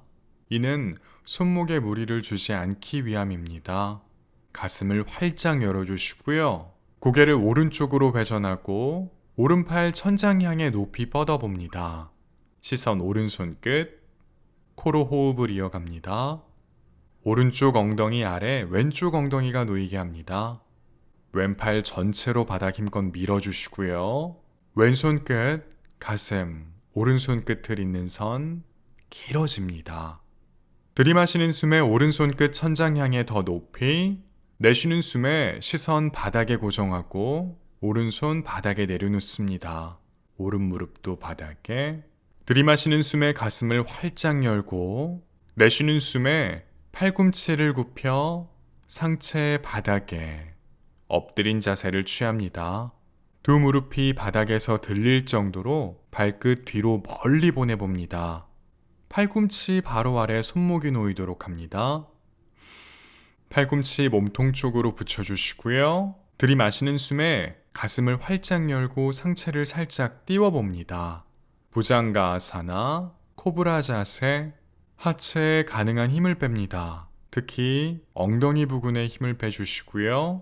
이는 손목에 무리를 주지 않기 위함입니다. 가슴을 활짝 열어주시고요. 고개를 오른쪽으로 회전하고 오른팔 천장 향해 높이 뻗어봅니다. 시선 오른손 끝, 코로 호흡을 이어갑니다. 오른쪽 엉덩이 아래 왼쪽 엉덩이가 놓이게 합니다. 왼팔 전체로 바닥 힘껏 밀어주시고요. 왼손 끝, 가슴, 오른손 끝을 잇는 선 길어집니다. 들이마시는 숨에 오른손 끝 천장 향해 더 높이, 내쉬는 숨에 시선 바닥에 고정하고 오른손 바닥에 내려놓습니다. 오른 무릎도 바닥에. 들이마시는 숨에 가슴을 활짝 열고 내쉬는 숨에 팔꿈치를 굽혀 상체 바닥에 엎드린 자세를 취합니다. 두 무릎이 바닥에서 들릴 정도로 발끝 뒤로 멀리 보내봅니다. 팔꿈치 바로 아래 손목이 놓이도록 합니다. 팔꿈치 몸통 쪽으로 붙여주시고요. 들이마시는 숨에 가슴을 활짝 열고 상체를 살짝 띄워봅니다. 부장가아사나, 코브라 자세, 하체에 가능한 힘을 뺍니다. 특히 엉덩이 부근에 힘을 빼주시고요.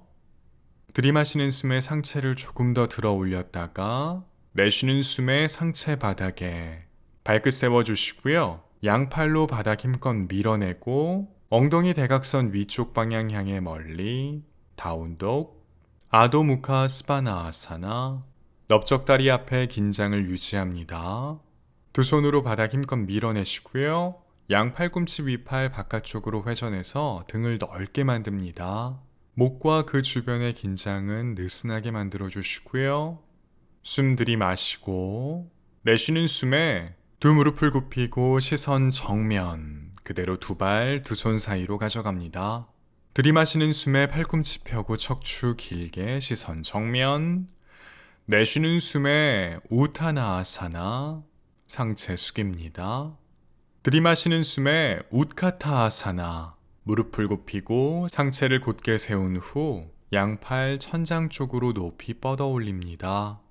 들이마시는 숨에 상체를 조금 더 들어 올렸다가 내쉬는 숨에 상체 바닥에 발끝 세워주시고요. 양팔로 바닥 힘껏 밀어내고 엉덩이 대각선 위쪽 방향 향해 멀리 다운독, 아도무카 스바나아사나, 넓적다리 앞에 긴장을 유지합니다. 두 손으로 바닥 힘껏 밀어내시고요. 양 팔꿈치 위팔 바깥쪽으로 회전해서 등을 넓게 만듭니다. 목과 그 주변의 긴장은 느슨하게 만들어 주시고요. 숨 들이마시고 내쉬는 숨에 두 무릎을 굽히고 시선 정면, 그대로 두 발, 두 손 사이로 가져갑니다. 들이마시는 숨에 팔꿈치 펴고 척추 길게 시선 정면, 내쉬는 숨에 우타나아사나, 상체 숙입니다. 들이마시는 숨에 우카타아사나, 무릎을 굽히고 상체를 곧게 세운 후 양팔 천장 쪽으로 높이 뻗어 올립니다.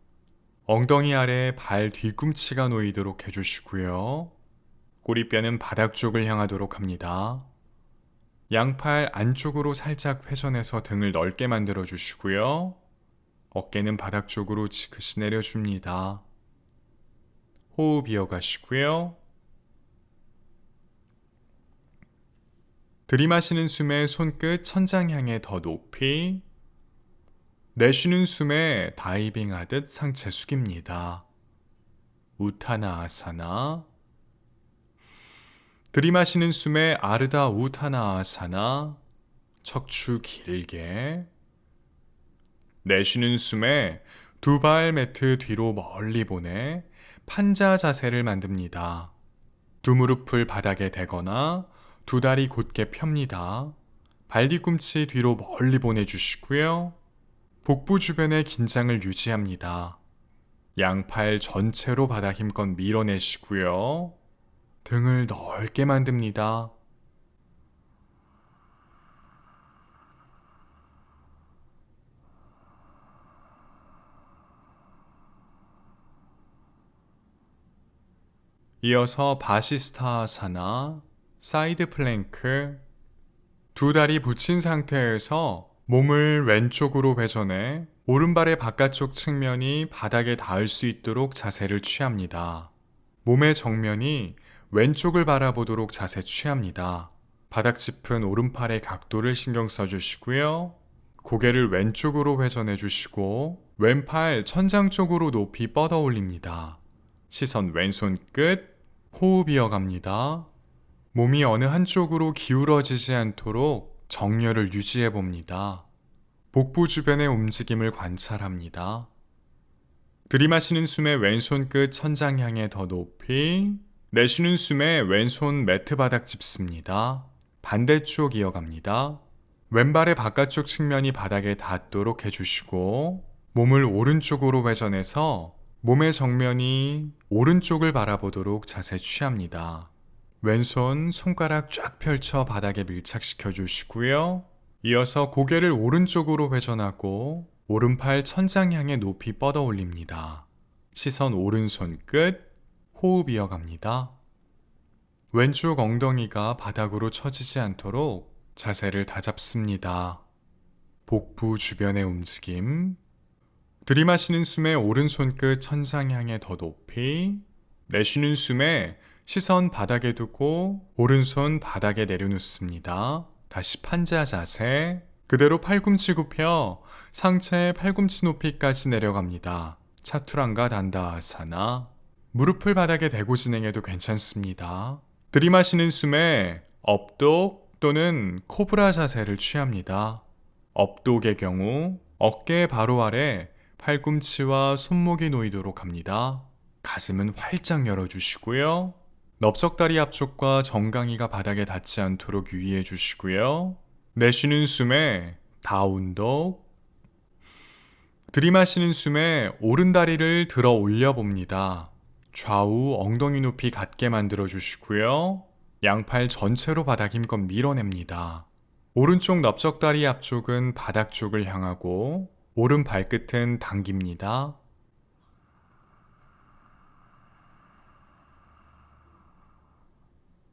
엉덩이 아래 발 뒤꿈치가 놓이도록 해주시고요. 꼬리뼈는 바닥 쪽을 향하도록 합니다. 양팔 안쪽으로 살짝 회전해서 등을 넓게 만들어 주시고요. 어깨는 바닥 쪽으로 지그시 내려줍니다. 호흡 이어가시고요. 들이마시는 숨에 손끝 천장 향해 더 높이, 내쉬는 숨에 다이빙 하듯 상체 숙입니다. 우타나아사나. 들이마시는 숨에 아르다 우타나아사나, 척추 길게. 내쉬는 숨에 두 발 매트 뒤로 멀리 보내 판자 자세를 만듭니다. 두 무릎을 바닥에 대거나 두 다리 곧게 펴니다. 발 뒤꿈치 뒤로 멀리 보내주시고요. 복부 주변의 긴장을 유지합니다. 양팔 전체로 바닥 힘껏 밀어내시고요. 등을 넓게 만듭니다. 이어서 바시스타아사나, 사이드 플랭크, 두 다리 붙인 상태에서 몸을 왼쪽으로 회전해 오른발의 바깥쪽 측면이 바닥에 닿을 수 있도록 자세를 취합니다. 몸의 정면이 왼쪽을 바라보도록 자세 취합니다. 바닥 짚은 오른팔의 각도를 신경 써주시고요. 고개를 왼쪽으로 회전해 주시고 왼팔 천장 쪽으로 높이 뻗어 올립니다. 시선 왼손 끝, 호흡 이어갑니다. 몸이 어느 한쪽으로 기울어지지 않도록 정렬을 유지해 봅니다. 복부 주변의 움직임을 관찰합니다. 들이마시는 숨에 왼손 끝 천장 향해 더 높이, 내쉬는 숨에 왼손 매트 바닥 짚습니다. 반대쪽 이어갑니다. 왼발의 바깥쪽 측면이 바닥에 닿도록 해주시고 몸을 오른쪽으로 회전해서 몸의 정면이 오른쪽을 바라보도록 자세 취합니다. 왼손 손가락 쫙 펼쳐 바닥에 밀착시켜 주시고요. 이어서 고개를 오른쪽으로 회전하고 오른팔 천장 향해 높이 뻗어 올립니다. 시선 오른손 끝, 호흡 이어갑니다. 왼쪽 엉덩이가 바닥으로 처지지 않도록 자세를 다잡습니다. 복부 주변의 움직임. 들이마시는 숨에 오른손 끝 천장 향해 더 높이, 내쉬는 숨에 시선 바닥에 두고 오른손 바닥에 내려놓습니다. 다시 판자 자세. 그대로 팔꿈치 굽혀 상체 팔꿈치 높이까지 내려갑니다. 차투랑가 단다아사나. 무릎을 바닥에 대고 진행해도 괜찮습니다. 들이마시는 숨에 업독 또는 코브라 자세를 취합니다. 업독의 경우 어깨 바로 아래 팔꿈치와 손목이 놓이도록 합니다. 가슴은 활짝 열어주시고요. 넓적다리 앞쪽과 정강이가 바닥에 닿지 않도록 유의해 주시고요. 내쉬는 숨에 다운독. 들이마시는 숨에 오른다리를 들어 올려봅니다. 좌우 엉덩이 높이 같게 만들어 주시고요. 양팔 전체로 바닥 힘껏 밀어냅니다. 오른쪽 넓적다리 앞쪽은 바닥 쪽을 향하고 오른 발끝은 당깁니다.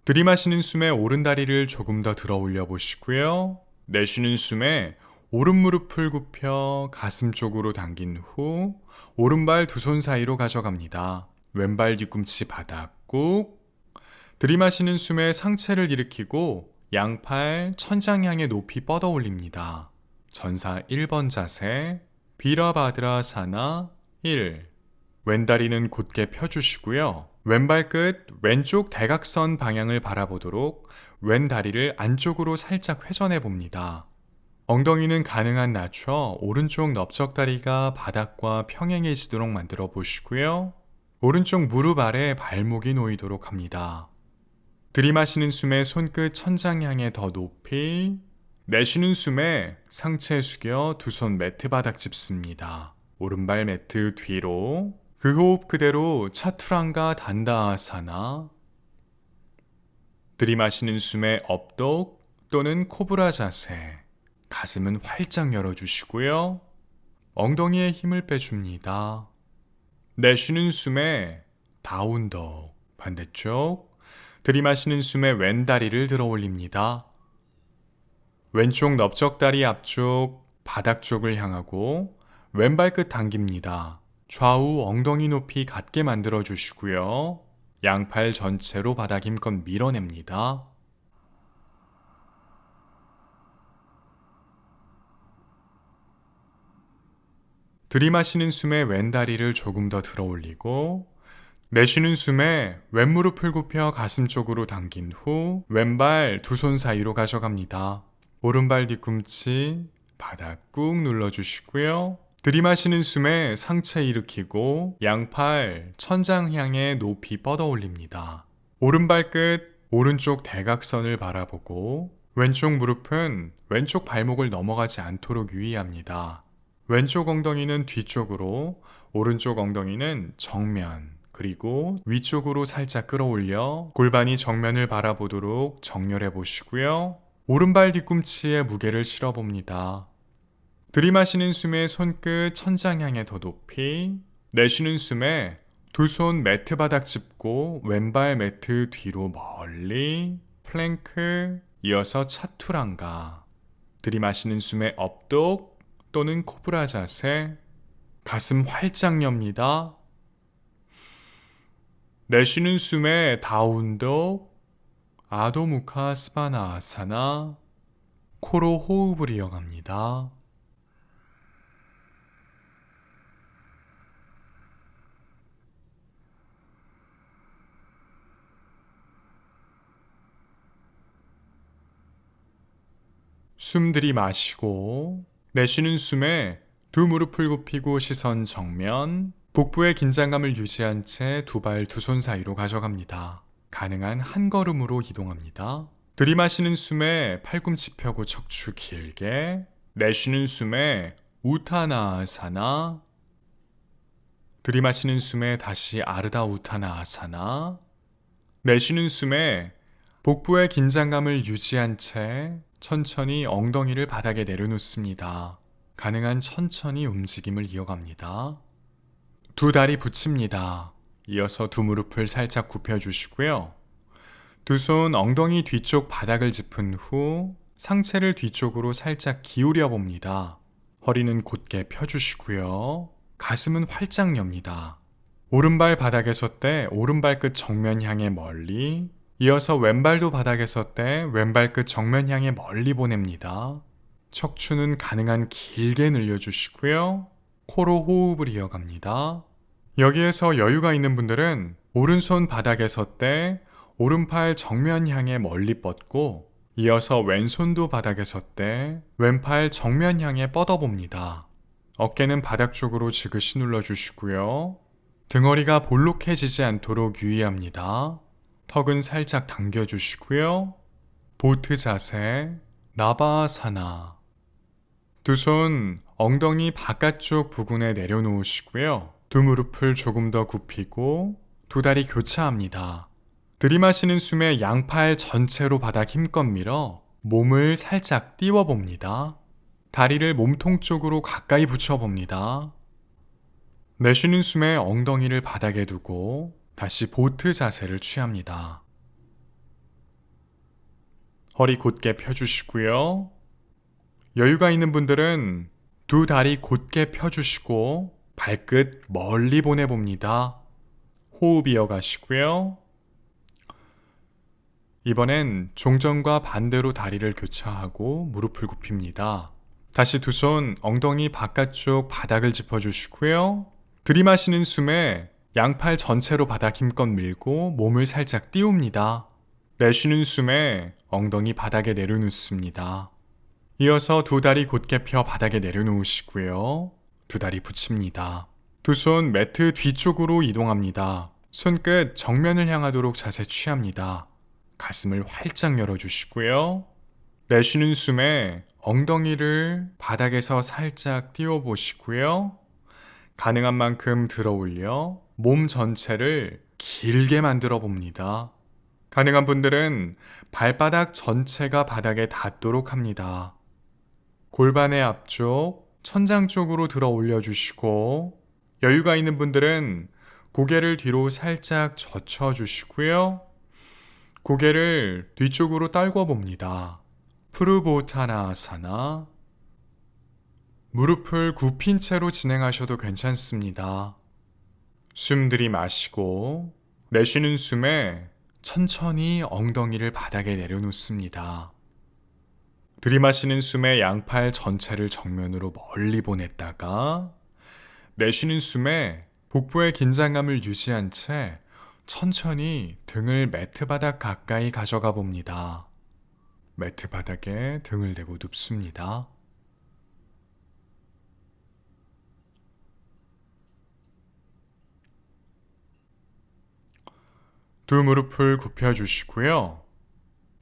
들이마시는 숨에 오른다리를 조금 더 들어 올려 보시고요. 내쉬는 숨에 오른 무릎을 굽혀 가슴 쪽으로 당긴 후 오른발 두 손 사이로 가져갑니다. 왼발 뒤꿈치 바닥 꾹. 들이마시는 숨에 상체를 일으키고 양팔 천장 향해 높이 뻗어 올립니다. 전사 1번 자세. 비라바드라사나 1. 왼다리는 곧게 펴주시고요. 왼발끝 왼쪽 대각선 방향을 바라보도록 왼다리를 안쪽으로 살짝 회전해 봅니다. 엉덩이는 가능한 낮춰 오른쪽 넓적다리가 바닥과 평행해지도록 만들어 보시고요. 오른쪽 무릎 아래 발목이 놓이도록 합니다. 들이마시는 숨에 손끝 천장 향해 더 높이. 내쉬는 숨에 상체 숙여 두 손 매트 바닥 짚습니다. 오른발 매트 뒤로. 그 호흡 그대로 차투랑가 단다아사나. 들이마시는 숨에 업독 또는 코브라 자세. 가슴은 활짝 열어주시고요. 엉덩이에 힘을 빼줍니다. 내쉬는 숨에 다운독. 반대쪽. 들이마시는 숨에 왼다리를 들어 올립니다. 왼쪽 넓적다리 앞쪽 바닥 쪽을 향하고 왼발끝 당깁니다. 좌우 엉덩이 높이 같게 만들어 주시고요. 양팔 전체로 바닥 힘껏 밀어냅니다. 들이마시는 숨에 왼다리를 조금 더 들어 올리고 내쉬는 숨에 왼무릎을 굽혀 가슴 쪽으로 당긴 후 왼발 두 손 사이로 가져갑니다. 오른발 뒤꿈치 바닥 꾹 눌러주시고요. 들이마시는 숨에 상체 일으키고 양팔 천장 향해 높이 뻗어 올립니다. 오른발끝 오른쪽 대각선을 바라보고 왼쪽 무릎은 왼쪽 발목을 넘어가지 않도록 유의합니다. 왼쪽 엉덩이는 뒤쪽으로, 오른쪽 엉덩이는 정면, 그리고 위쪽으로 살짝 끌어올려 골반이 정면을 바라보도록 정렬해 보시고요. 오른발 뒤꿈치에 무게를 실어봅니다. 들이마시는 숨에 손끝 천장 향해 더 높이. 내쉬는 숨에 두 손 매트 바닥 짚고 왼발 매트 뒤로 멀리. 플랭크. 이어서 차투랑가. 들이마시는 숨에 업독 또는 코브라 자세. 가슴 활짝 엽니다. 내쉬는 숨에 다운독. 아도무카 스바나아사나. 코로 호흡을 이어갑니다. 숨 들이마시고 내쉬는 숨에 두 무릎을 굽히고 시선 정면. 복부의 긴장감을 유지한 채 두 발 두 손 사이로 가져갑니다. 가능한 한 걸음으로 이동합니다. 들이마시는 숨에 팔꿈치 펴고 척추 길게. 내쉬는 숨에 우타나아사나. 들이마시는 숨에 다시 아르다 우타나아사나. 내쉬는 숨에 복부의 긴장감을 유지한 채 천천히 엉덩이를 바닥에 내려놓습니다. 가능한 천천히 움직임을 이어갑니다. 두 다리 붙입니다. 이어서 두 무릎을 살짝 굽혀주시고요. 두 손 엉덩이 뒤쪽 바닥을 짚은 후 상체를 뒤쪽으로 살짝 기울여 봅니다. 허리는 곧게 펴주시고요. 가슴은 활짝 엽니다. 오른발 바닥에 섰대 오른발 끝 정면 향해 멀리, 이어서 왼발도 바닥에 섰대 왼발 끝 정면 향해 멀리 보냅니다. 척추는 가능한 길게 늘려주시고요. 코로 호흡을 이어갑니다. 여기에서 여유가 있는 분들은 오른손 바닥에 섰대 오른팔 정면 향해 멀리 뻗고, 이어서 왼손도 바닥에 섰대 왼팔 정면 향해 뻗어봅니다. 어깨는 바닥 쪽으로 지그시 눌러주시고요. 등허리가 볼록해지지 않도록 유의합니다. 턱은 살짝 당겨주시고요. 보트 자세, 나바아사나. 두 손 엉덩이 바깥쪽 부근에 내려놓으시고요. 두 무릎을 조금 더 굽히고 두 다리 교차합니다. 들이마시는 숨에 양팔 전체로 바닥 힘껏 밀어 몸을 살짝 띄워봅니다. 다리를 몸통 쪽으로 가까이 붙여봅니다. 내쉬는 숨에 엉덩이를 바닥에 두고 다시 보트 자세를 취합니다. 허리 곧게 펴주시고요. 여유가 있는 분들은 두 다리 곧게 펴주시고 발끝 멀리 보내봅니다. 호흡 이어가시고요. 이번엔 종전과 반대로 다리를 교차하고 무릎을 굽힙니다. 다시 두 손 엉덩이 바깥쪽 바닥을 짚어주시고요. 들이마시는 숨에 양팔 전체로 바닥 힘껏 밀고 몸을 살짝 띄웁니다. 내쉬는 숨에 엉덩이 바닥에 내려놓습니다. 이어서 두 다리 곧게 펴 바닥에 내려놓으시고요. 두 다리 붙입니다. 두 손 매트 뒤쪽으로 이동합니다. 손끝 정면을 향하도록 자세 취합니다. 가슴을 활짝 열어주시고요. 내쉬는 숨에 엉덩이를 바닥에서 살짝 띄워보시고요. 가능한 만큼 들어 올려 몸 전체를 길게 만들어 봅니다. 가능한 분들은 발바닥 전체가 바닥에 닿도록 합니다. 골반의 앞쪽, 천장 쪽으로 들어 올려주시고, 여유가 있는 분들은 고개를 뒤로 살짝 젖혀주시고요. 고개를 뒤쪽으로 떨궈 봅니다. 프루보타나아사나. 무릎을 굽힌 채로 진행하셔도 괜찮습니다. 숨 들이마시고 내쉬는 숨에 천천히 엉덩이를 바닥에 내려놓습니다. 들이마시는 숨에 양팔 전체를 정면으로 멀리 보냈다가, 내쉬는 숨에 복부의 긴장감을 유지한 채 천천히 등을 매트 바닥 가까이 가져가 봅니다. 매트 바닥에 등을 대고 눕습니다. 두 무릎을 굽혀주시고요.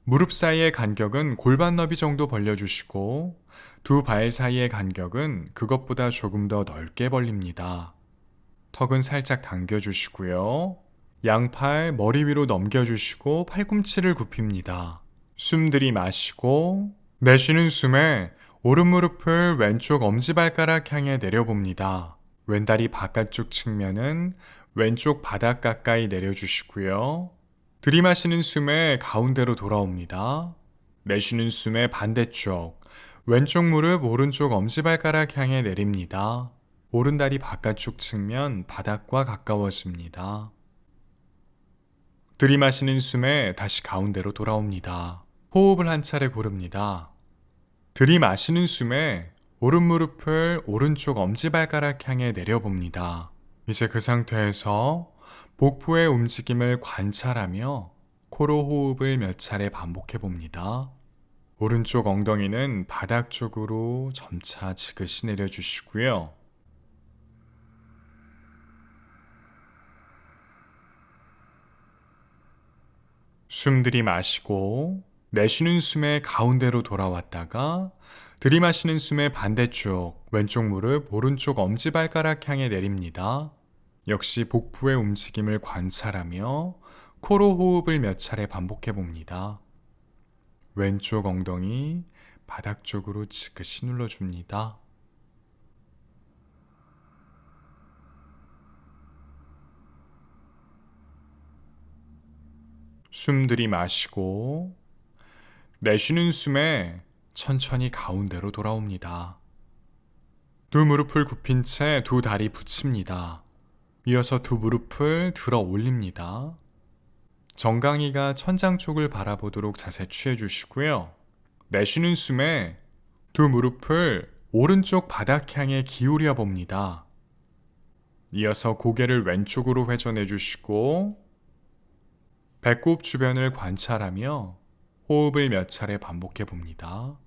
무릎 사이의 간격은 골반 너비 정도 벌려주시고, 두 발 사이의 간격은 그것보다 조금 더 넓게 벌립니다. 턱은 살짝 당겨주시고요. 양팔 머리 위로 넘겨주시고 팔꿈치를 굽힙니다. 숨 들이마시고 내쉬는 숨에 오른 무릎을 왼쪽 엄지발가락 향해 내려봅니다. 왼다리 바깥쪽 측면은 왼쪽 바닥 가까이 내려주시고요. 들이마시는 숨에 가운데로 돌아옵니다. 내쉬는 숨에 반대쪽 왼쪽 무릎 오른쪽 엄지발가락 향해 내립니다. 오른다리 바깥쪽 측면 바닥과 가까워집니다. 들이마시는 숨에 다시 가운데로 돌아옵니다. 호흡을 한 차례 고릅니다. 들이마시는 숨에 오른 무릎을 오른쪽 엄지발가락 향해 내려봅니다. 이제 그 상태에서 복부의 움직임을 관찰하며 코로 호흡을 몇 차례 반복해 봅니다. 오른쪽 엉덩이는 바닥 쪽으로 점차 지그시 내려주시고요. 숨 들이마시고 내쉬는 숨에 가운데로 돌아왔다가 들이마시는 숨에 반대쪽 왼쪽 무릎 오른쪽 엄지발가락 향해 내립니다. 역시 복부의 움직임을 관찰하며 코로 호흡을 몇 차례 반복해 봅니다. 왼쪽 엉덩이 바닥 쪽으로 지그시 눌러줍니다. 숨 들이마시고 내쉬는 숨에 천천히 가운데로 돌아옵니다. 두 무릎을 굽힌 채 두 다리 붙입니다. 이어서 두 무릎을 들어 올립니다. 정강이가 천장 쪽을 바라보도록 자세 취해 주시고요. 내쉬는 숨에 두 무릎을 오른쪽 바닥 향해 기울여 봅니다. 이어서 고개를 왼쪽으로 회전해 주시고 배꼽 주변을 관찰하며 호흡을 몇 차례 반복해 봅니다.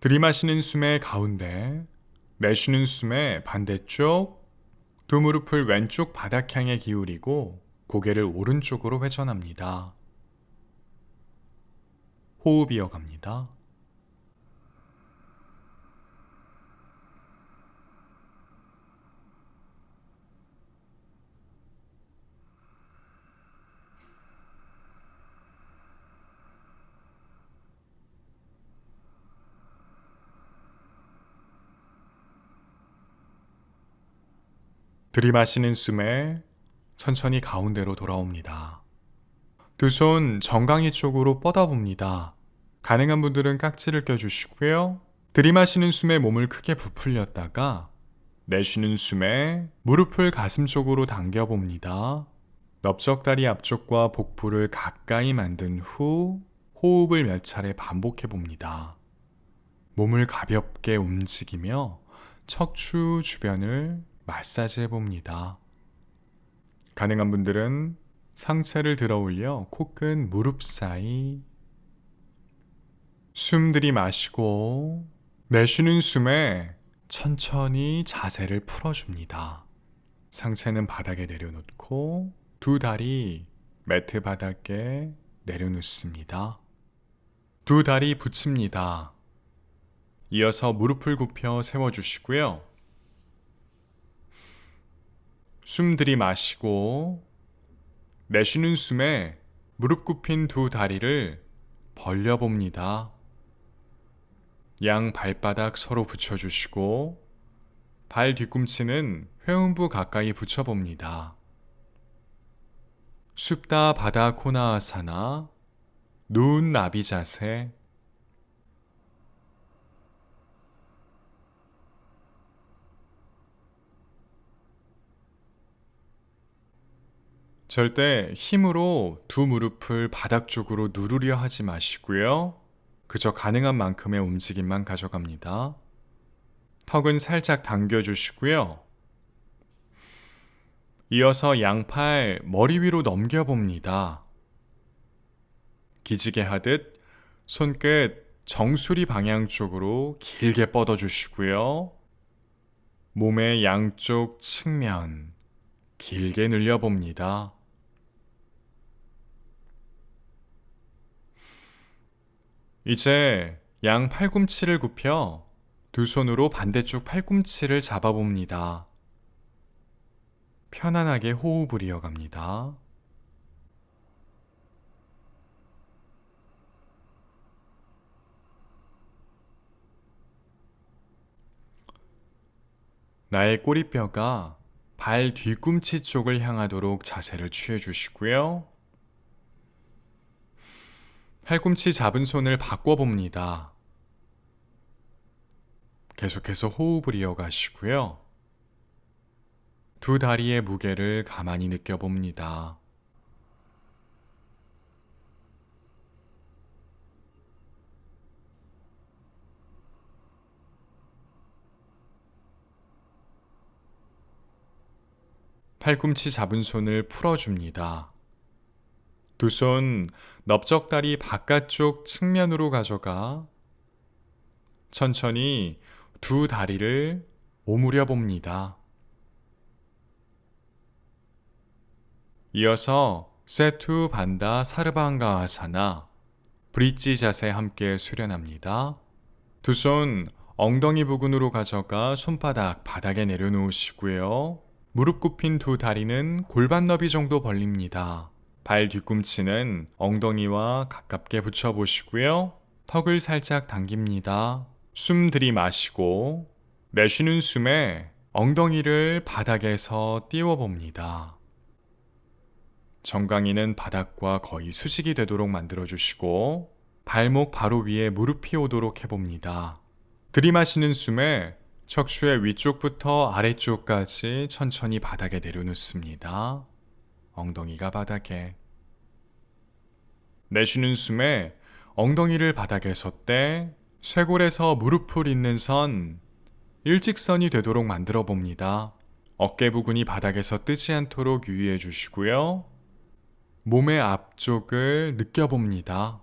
들이마시는 숨의 가운데, 내쉬는 숨의 반대쪽, 두 무릎을 왼쪽 바닥 향해 기울이고 고개를 오른쪽으로 회전합니다. 호흡 이어갑니다. 들이마시는 숨에 천천히 가운데로 돌아옵니다. 두 손 정강이 쪽으로 뻗어봅니다. 가능한 분들은 깍지를 껴주시고요. 들이마시는 숨에 몸을 크게 부풀렸다가 내쉬는 숨에 무릎을 가슴 쪽으로 당겨봅니다. 넓적다리 앞쪽과 복부를 가까이 만든 후 호흡을 몇 차례 반복해봅니다. 몸을 가볍게 움직이며 척추 주변을 마사지 해봅니다. 가능한 분들은 상체를 들어 올려 코끝 무릎 사이 숨 들이마시고 내쉬는 숨에 천천히 자세를 풀어줍니다. 상체는 바닥에 내려놓고 두 다리 매트 바닥에 내려놓습니다. 두 다리 붙입니다. 이어서 무릎을 굽혀 세워주시고요. 숨 들이마시고 내쉬는 숨에 무릎 굽힌 두 다리를 벌려봅니다. 양 발바닥 서로 붙여주시고 발 뒤꿈치는 회음부 가까이 붙여봅니다. supta 바다 코나아사나 누운 나비 자세. 절대 힘으로 두 무릎을 바닥 쪽으로 누르려 하지 마시고요. 그저 가능한 만큼의 움직임만 가져갑니다. 턱은 살짝 당겨주시고요. 이어서 양팔 머리 위로 넘겨봅니다. 기지개 하듯 손끝 정수리 방향 쪽으로 길게 뻗어주시고요. 몸의 양쪽 측면 길게 늘려봅니다. 이제 양 팔꿈치를 굽혀 두 손으로 반대쪽 팔꿈치를 잡아봅니다. 편안하게 호흡을 이어갑니다. 나의 꼬리뼈가 발 뒤꿈치 쪽을 향하도록 자세를 취해 주시고요. 팔꿈치 잡은 손을 바꿔봅니다. 계속해서 호흡을 이어가시고요. 두 다리의 무게를 가만히 느껴봅니다. 팔꿈치 잡은 손을 풀어줍니다. 두 손 넓적다리 바깥쪽 측면으로 가져가 천천히 두 다리를 오므려 봅니다. 이어서 세투 반다 사르방가아사나 브릿지 자세 함께 수련합니다. 두 손 엉덩이 부근으로 가져가 손바닥 바닥에 내려놓으시고요. 무릎 굽힌 두 다리는 골반 너비 정도 벌립니다. 발 뒤꿈치는 엉덩이와 가깝게 붙여보시고요. 턱을 살짝 당깁니다. 숨 들이마시고 내쉬는 숨에 엉덩이를 바닥에서 띄워봅니다. 정강이는 바닥과 거의 수직이 되도록 만들어주시고 발목 바로 위에 무릎이 오도록 해봅니다. 들이마시는 숨에 척추의 위쪽부터 아래쪽까지 천천히 바닥에 내려놓습니다. 엉덩이가 바닥에. 내쉬는 숨에 엉덩이를 바닥에 섰대 쇄골에서 무릎을 잇는 선 일직선이 되도록 만들어 봅니다. 어깨 부근이 바닥에서 뜨지 않도록 유의해 주시고요. 몸의 앞쪽을 느껴봅니다.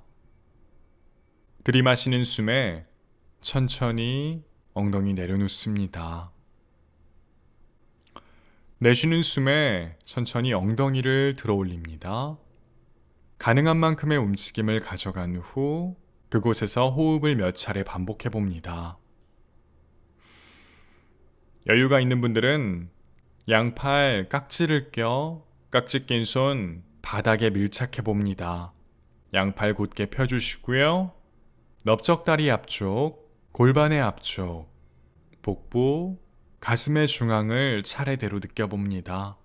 들이마시는 숨에 천천히 엉덩이 내려놓습니다. 내쉬는 숨에 천천히 엉덩이를 들어 올립니다. 가능한 만큼의 움직임을 가져간 후 그곳에서 호흡을 몇 차례 반복해 봅니다. 여유가 있는 분들은 양팔 깍지를 껴 깍지 낀 손 바닥에 밀착해 봅니다. 양팔 곧게 펴주시고요. 넓적다리 앞쪽, 골반의 앞쪽, 복부, 가슴의 중앙을 차례대로 느껴봅니다.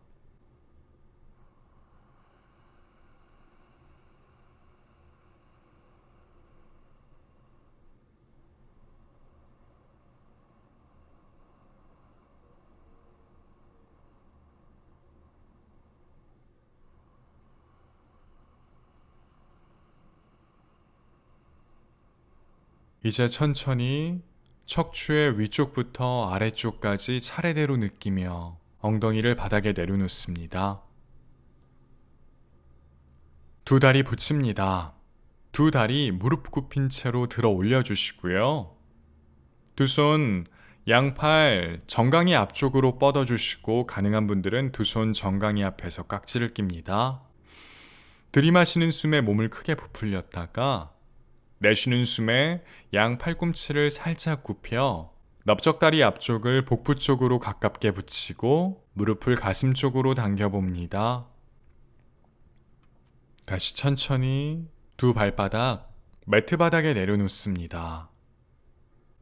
이제 천천히 척추의 위쪽부터 아래쪽까지 차례대로 느끼며 엉덩이를 바닥에 내려놓습니다. 두 다리 붙입니다. 두 다리 무릎 굽힌 채로 들어 올려주시고요. 두 손 양팔 정강이 앞쪽으로 뻗어주시고 가능한 분들은 두 손 정강이 앞에서 깍지를 낍니다. 들이마시는 숨에 몸을 크게 부풀렸다가 내쉬는 숨에 양 팔꿈치를 살짝 굽혀 넓적다리 앞쪽을 복부 쪽으로 가깝게 붙이고 무릎을 가슴 쪽으로 당겨봅니다. 다시 천천히 두 발바닥 매트 바닥에 내려놓습니다.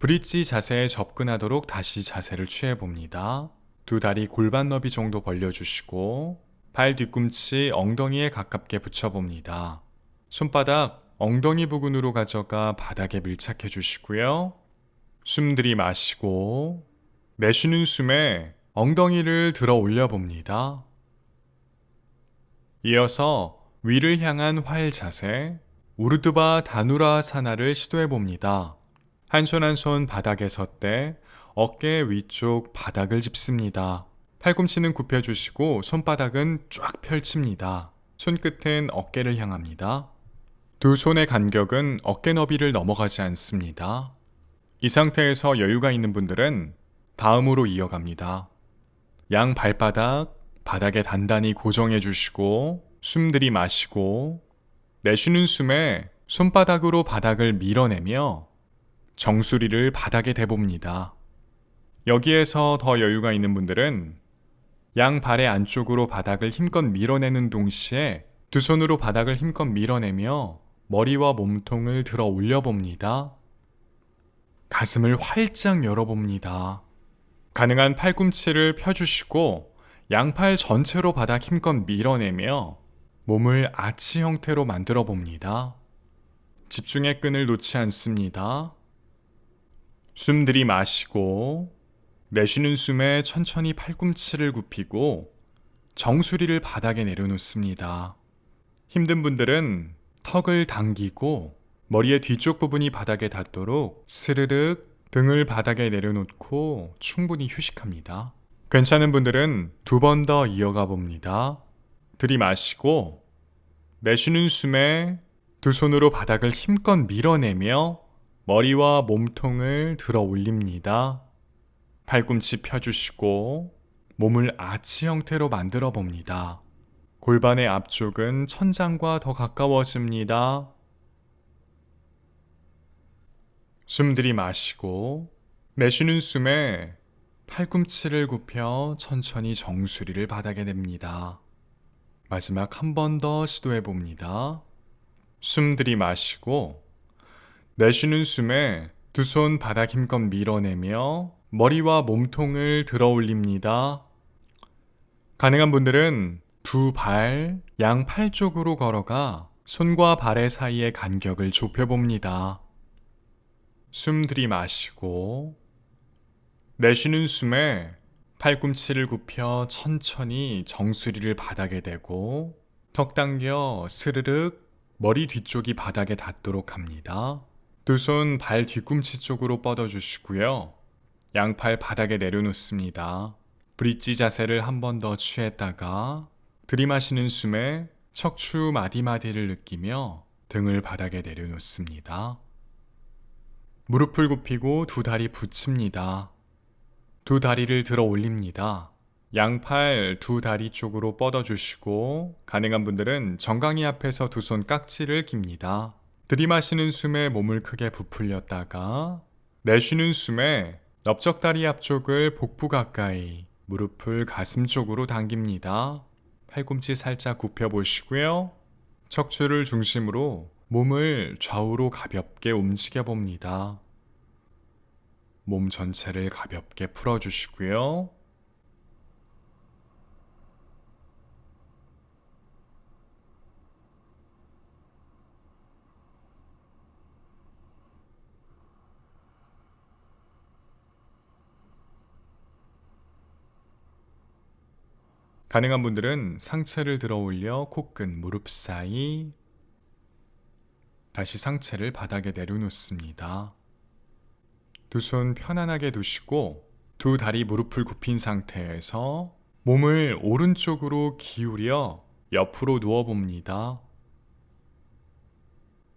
브릿지 자세에 접근하도록 다시 자세를 취해봅니다. 두 다리 골반 너비 정도 벌려주시고 발 뒤꿈치 엉덩이에 가깝게 붙여봅니다. 손바닥 엉덩이 부근으로 가져가 바닥에 밀착해 주시고요. 숨 들이마시고 내쉬는 숨에 엉덩이를 들어 올려 봅니다. 이어서 위를 향한 활 자세, 우르드바 다누라사나를 시도해 봅니다. 한 손 한 손 바닥에 섰대 어깨 위쪽 바닥을 짚습니다. 팔꿈치는 굽혀주시고 손바닥은 쫙 펼칩니다. 손끝은 어깨를 향합니다. 두 손의 간격은 어깨 너비를 넘어가지 않습니다. 이 상태에서 여유가 있는 분들은 다음으로 이어갑니다. 양 발바닥 바닥에 단단히 고정해 주시고 숨 들이마시고 내쉬는 숨에 손바닥으로 바닥을 밀어내며 정수리를 바닥에 대봅니다. 여기에서 더 여유가 있는 분들은 양 발의 안쪽으로 바닥을 힘껏 밀어내는 동시에 두 손으로 바닥을 힘껏 밀어내며 머리와 몸통을 들어 올려봅니다. 가슴을 활짝 열어봅니다. 가능한 팔꿈치를 펴주시고 양팔 전체로 바닥 힘껏 밀어내며 몸을 아치 형태로 만들어 봅니다. 집중의 끈을 놓지 않습니다. 숨 들이마시고 내쉬는 숨에 천천히 팔꿈치를 굽히고 정수리를 바닥에 내려놓습니다. 힘든 분들은 턱을 당기고 머리의 뒤쪽 부분이 바닥에 닿도록 스르륵 등을 바닥에 내려놓고 충분히 휴식합니다. 괜찮은 분들은 두 번 더 이어가 봅니다. 들이마시고 내쉬는 숨에 두 손으로 바닥을 힘껏 밀어내며 머리와 몸통을 들어 올립니다. 팔꿈치 펴주시고 몸을 아치 형태로 만들어 봅니다. 골반의 앞쪽은 천장과 더 가까워집니다. 숨 들이마시고 내쉬는 숨에 팔꿈치를 굽혀 천천히 정수리를 바닥에 냅니다. 마지막 한 번 더 시도해 봅니다. 숨 들이마시고 내쉬는 숨에 두 손 바닥 힘껏 밀어내며 머리와 몸통을 들어 올립니다. 가능한 분들은 두 발, 양 팔 쪽으로 걸어가 손과 발의 사이의 간격을 좁혀봅니다. 숨 들이마시고 내쉬는 숨에 팔꿈치를 굽혀 천천히 정수리를 바닥에 대고 턱 당겨 스르륵 머리 뒤쪽이 바닥에 닿도록 합니다. 두 손 발 뒤꿈치 쪽으로 뻗어주시고요. 양팔 바닥에 내려놓습니다. 브릿지 자세를 한 번 더 취했다가 들이마시는 숨에 척추 마디마디를 느끼며 등을 바닥에 내려놓습니다. 무릎을 굽히고 두 다리 붙입니다. 두 다리를 들어 올립니다. 양팔 두 다리 쪽으로 뻗어주시고 가능한 분들은 정강이 앞에서 두 손 깍지를 깁니다. 들이마시는 숨에 몸을 크게 부풀렸다가 내쉬는 숨에 넓적다리 앞쪽을 복부 가까이 무릎을 가슴 쪽으로 당깁니다. 팔꿈치 살짝 굽혀 보시고요. 척추를 중심으로 몸을 좌우로 가볍게 움직여 봅니다. 몸 전체를 가볍게 풀어주시고요. 가능한 분들은 상체를 들어 올려 코끝 무릎 사이 다시 상체를 바닥에 내려놓습니다. 두 손 편안하게 두시고 두 다리 무릎을 굽힌 상태에서 몸을 오른쪽으로 기울여 옆으로 누워봅니다.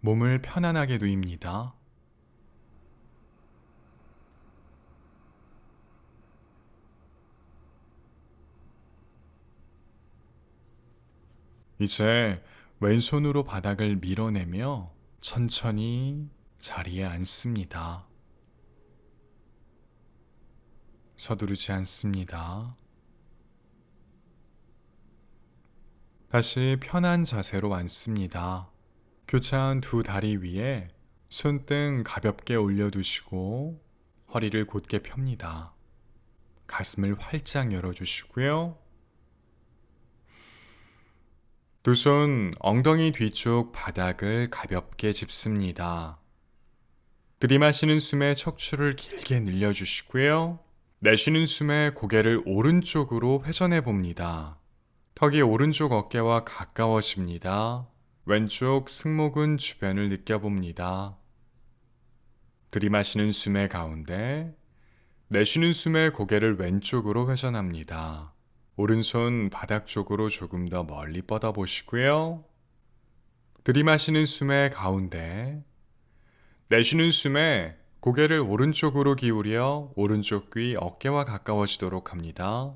몸을 편안하게 누입니다. 이제 왼손으로 바닥을 밀어내며 천천히 자리에 앉습니다. 서두르지 않습니다. 다시 편한 자세로 앉습니다. 교차한 두 다리 위에 손등 가볍게 올려두시고 허리를 곧게 펴니다. 가슴을 활짝 열어주시고요. 두 손 엉덩이 뒤쪽 바닥을 가볍게 짚습니다. 들이마시는 숨에 척추를 길게 늘려주시고요. 내쉬는 숨에 고개를 오른쪽으로 회전해 봅니다. 턱이 오른쪽 어깨와 가까워집니다. 왼쪽 승모근 주변을 느껴봅니다. 들이마시는 숨의 가운데, 내쉬는 숨에 고개를 왼쪽으로 회전합니다. 오른손 바닥 쪽으로 조금 더 멀리 뻗어 보시고요. 들이마시는 숨의 가운데, 내쉬는 숨에 고개를 오른쪽으로 기울여 오른쪽 귀 어깨와 가까워지도록 합니다.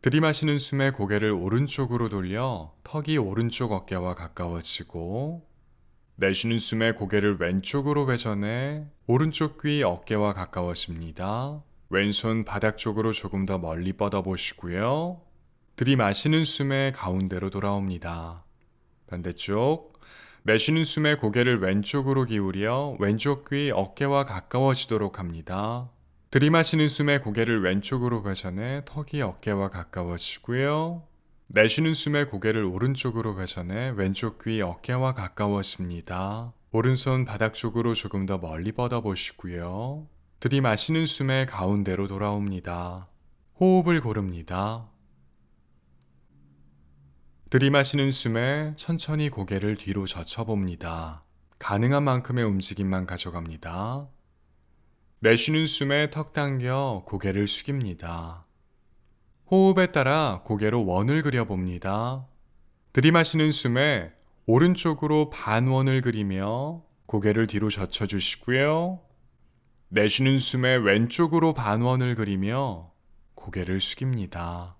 들이마시는 숨에 고개를 오른쪽으로 돌려 턱이 오른쪽 어깨와 가까워지고, 내쉬는 숨에 고개를 왼쪽으로 회전해 오른쪽 귀 어깨와 가까워집니다. 왼손 바닥 쪽으로 조금 더 멀리 뻗어 보시고요. 들이마시는 숨에 가운데로 돌아옵니다. 반대쪽, 내쉬는 숨에 고개를 왼쪽으로 기울여 왼쪽 귀 어깨와 가까워지도록 합니다. 들이마시는 숨에 고개를 왼쪽으로 회전해 턱이 어깨와 가까워지고요. 내쉬는 숨에 고개를 오른쪽으로 회전해 왼쪽 귀 어깨와 가까워집니다. 오른손 바닥 쪽으로 조금 더 멀리 뻗어 보시고요. 들이마시는 숨에 가운데로 돌아옵니다. 호흡을 고릅니다. 들이마시는 숨에 천천히 고개를 뒤로 젖혀봅니다. 가능한 만큼의 움직임만 가져갑니다. 내쉬는 숨에 턱 당겨 고개를 숙입니다. 호흡에 따라 고개로 원을 그려봅니다. 들이마시는 숨에 오른쪽으로 반원을 그리며 고개를 뒤로 젖혀주시고요. 내쉬는 숨에 왼쪽으로 반원을 그리며 고개를 숙입니다.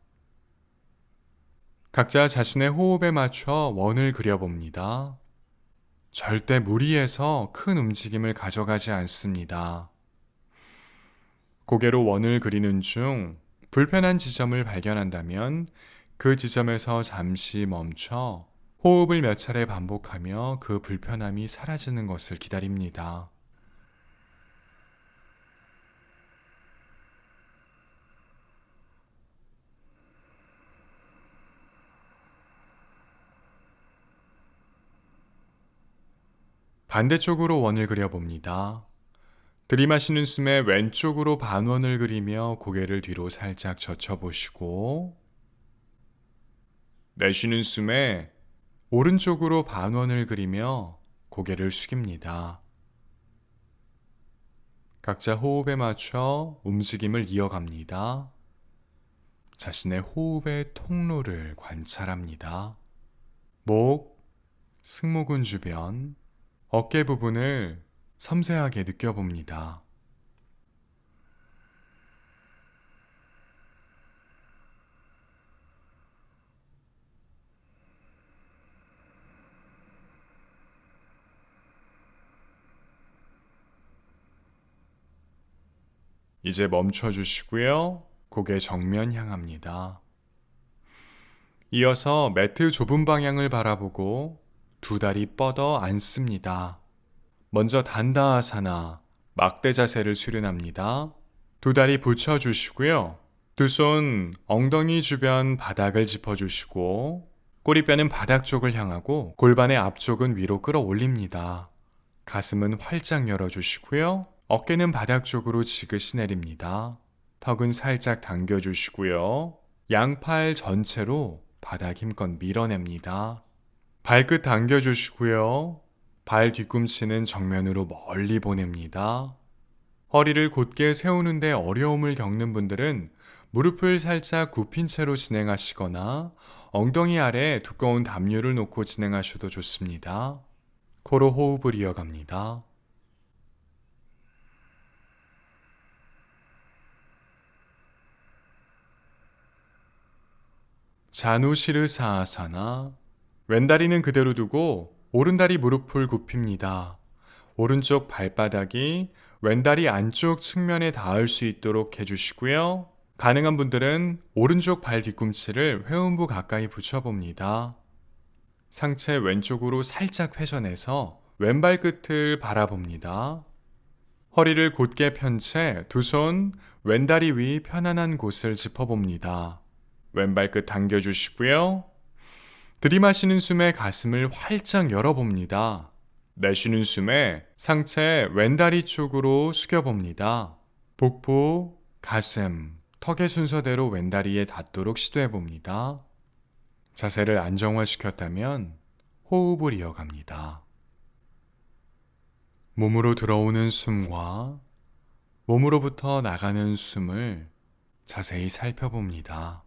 각자 자신의 호흡에 맞춰 원을 그려봅니다. 절대 무리해서 큰 움직임을 가져가지 않습니다. 고개로 원을 그리는 중 불편한 지점을 발견한다면 그 지점에서 잠시 멈춰 호흡을 몇 차례 반복하며 그 불편함이 사라지는 것을 기다립니다. 반대쪽으로 원을 그려봅니다. 들이마시는 숨에 왼쪽으로 반원을 그리며 고개를 뒤로 살짝 젖혀보시고, 내쉬는 숨에 오른쪽으로 반원을 그리며 고개를 숙입니다. 각자 호흡에 맞춰 움직임을 이어갑니다. 자신의 호흡의 통로를 관찰합니다. 목, 승모근 주변, 어깨 부분을 섬세하게 느껴봅니다. 이제 멈춰주시고요. 고개 정면 향합니다. 이어서 매트 좁은 방향을 바라보고 두 다리 뻗어 앉습니다. 먼저 단다아사나, 막대 자세를 수련합니다. 두 다리 붙여주시고요. 두 손 엉덩이 주변 바닥을 짚어주시고 꼬리뼈는 바닥 쪽을 향하고 골반의 앞쪽은 위로 끌어올립니다. 가슴은 활짝 열어주시고요. 어깨는 바닥 쪽으로 지그시 내립니다. 턱은 살짝 당겨주시고요. 양팔 전체로 바닥 힘껏 밀어냅니다. 발끝 당겨주시고요. 발 뒤꿈치는 정면으로 멀리 보냅니다. 허리를 곧게 세우는데 어려움을 겪는 분들은 무릎을 살짝 굽힌 채로 진행하시거나 엉덩이 아래에 두꺼운 담요를 놓고 진행하셔도 좋습니다. 코로 호흡을 이어갑니다. 자누시르사아사나, 왼다리는 그대로 두고 오른다리 무릎을 굽힙니다. 오른쪽 발바닥이 왼다리 안쪽 측면에 닿을 수 있도록 해주시고요. 가능한 분들은 오른쪽 발 뒤꿈치를 회음부 가까이 붙여봅니다. 상체 왼쪽으로 살짝 회전해서 왼발 끝을 바라봅니다. 허리를 곧게 편 채 두 손 왼다리 위 편안한 곳을 짚어봅니다. 왼발 끝 당겨주시고요. 들이마시는 숨에 가슴을 활짝 열어봅니다. 내쉬는 숨에 상체 왼다리 쪽으로 숙여봅니다. 복부, 가슴, 턱의 순서대로 왼다리에 닿도록 시도해봅니다. 자세를 안정화시켰다면 호흡을 이어갑니다. 몸으로 들어오는 숨과 몸으로부터 나가는 숨을 자세히 살펴봅니다.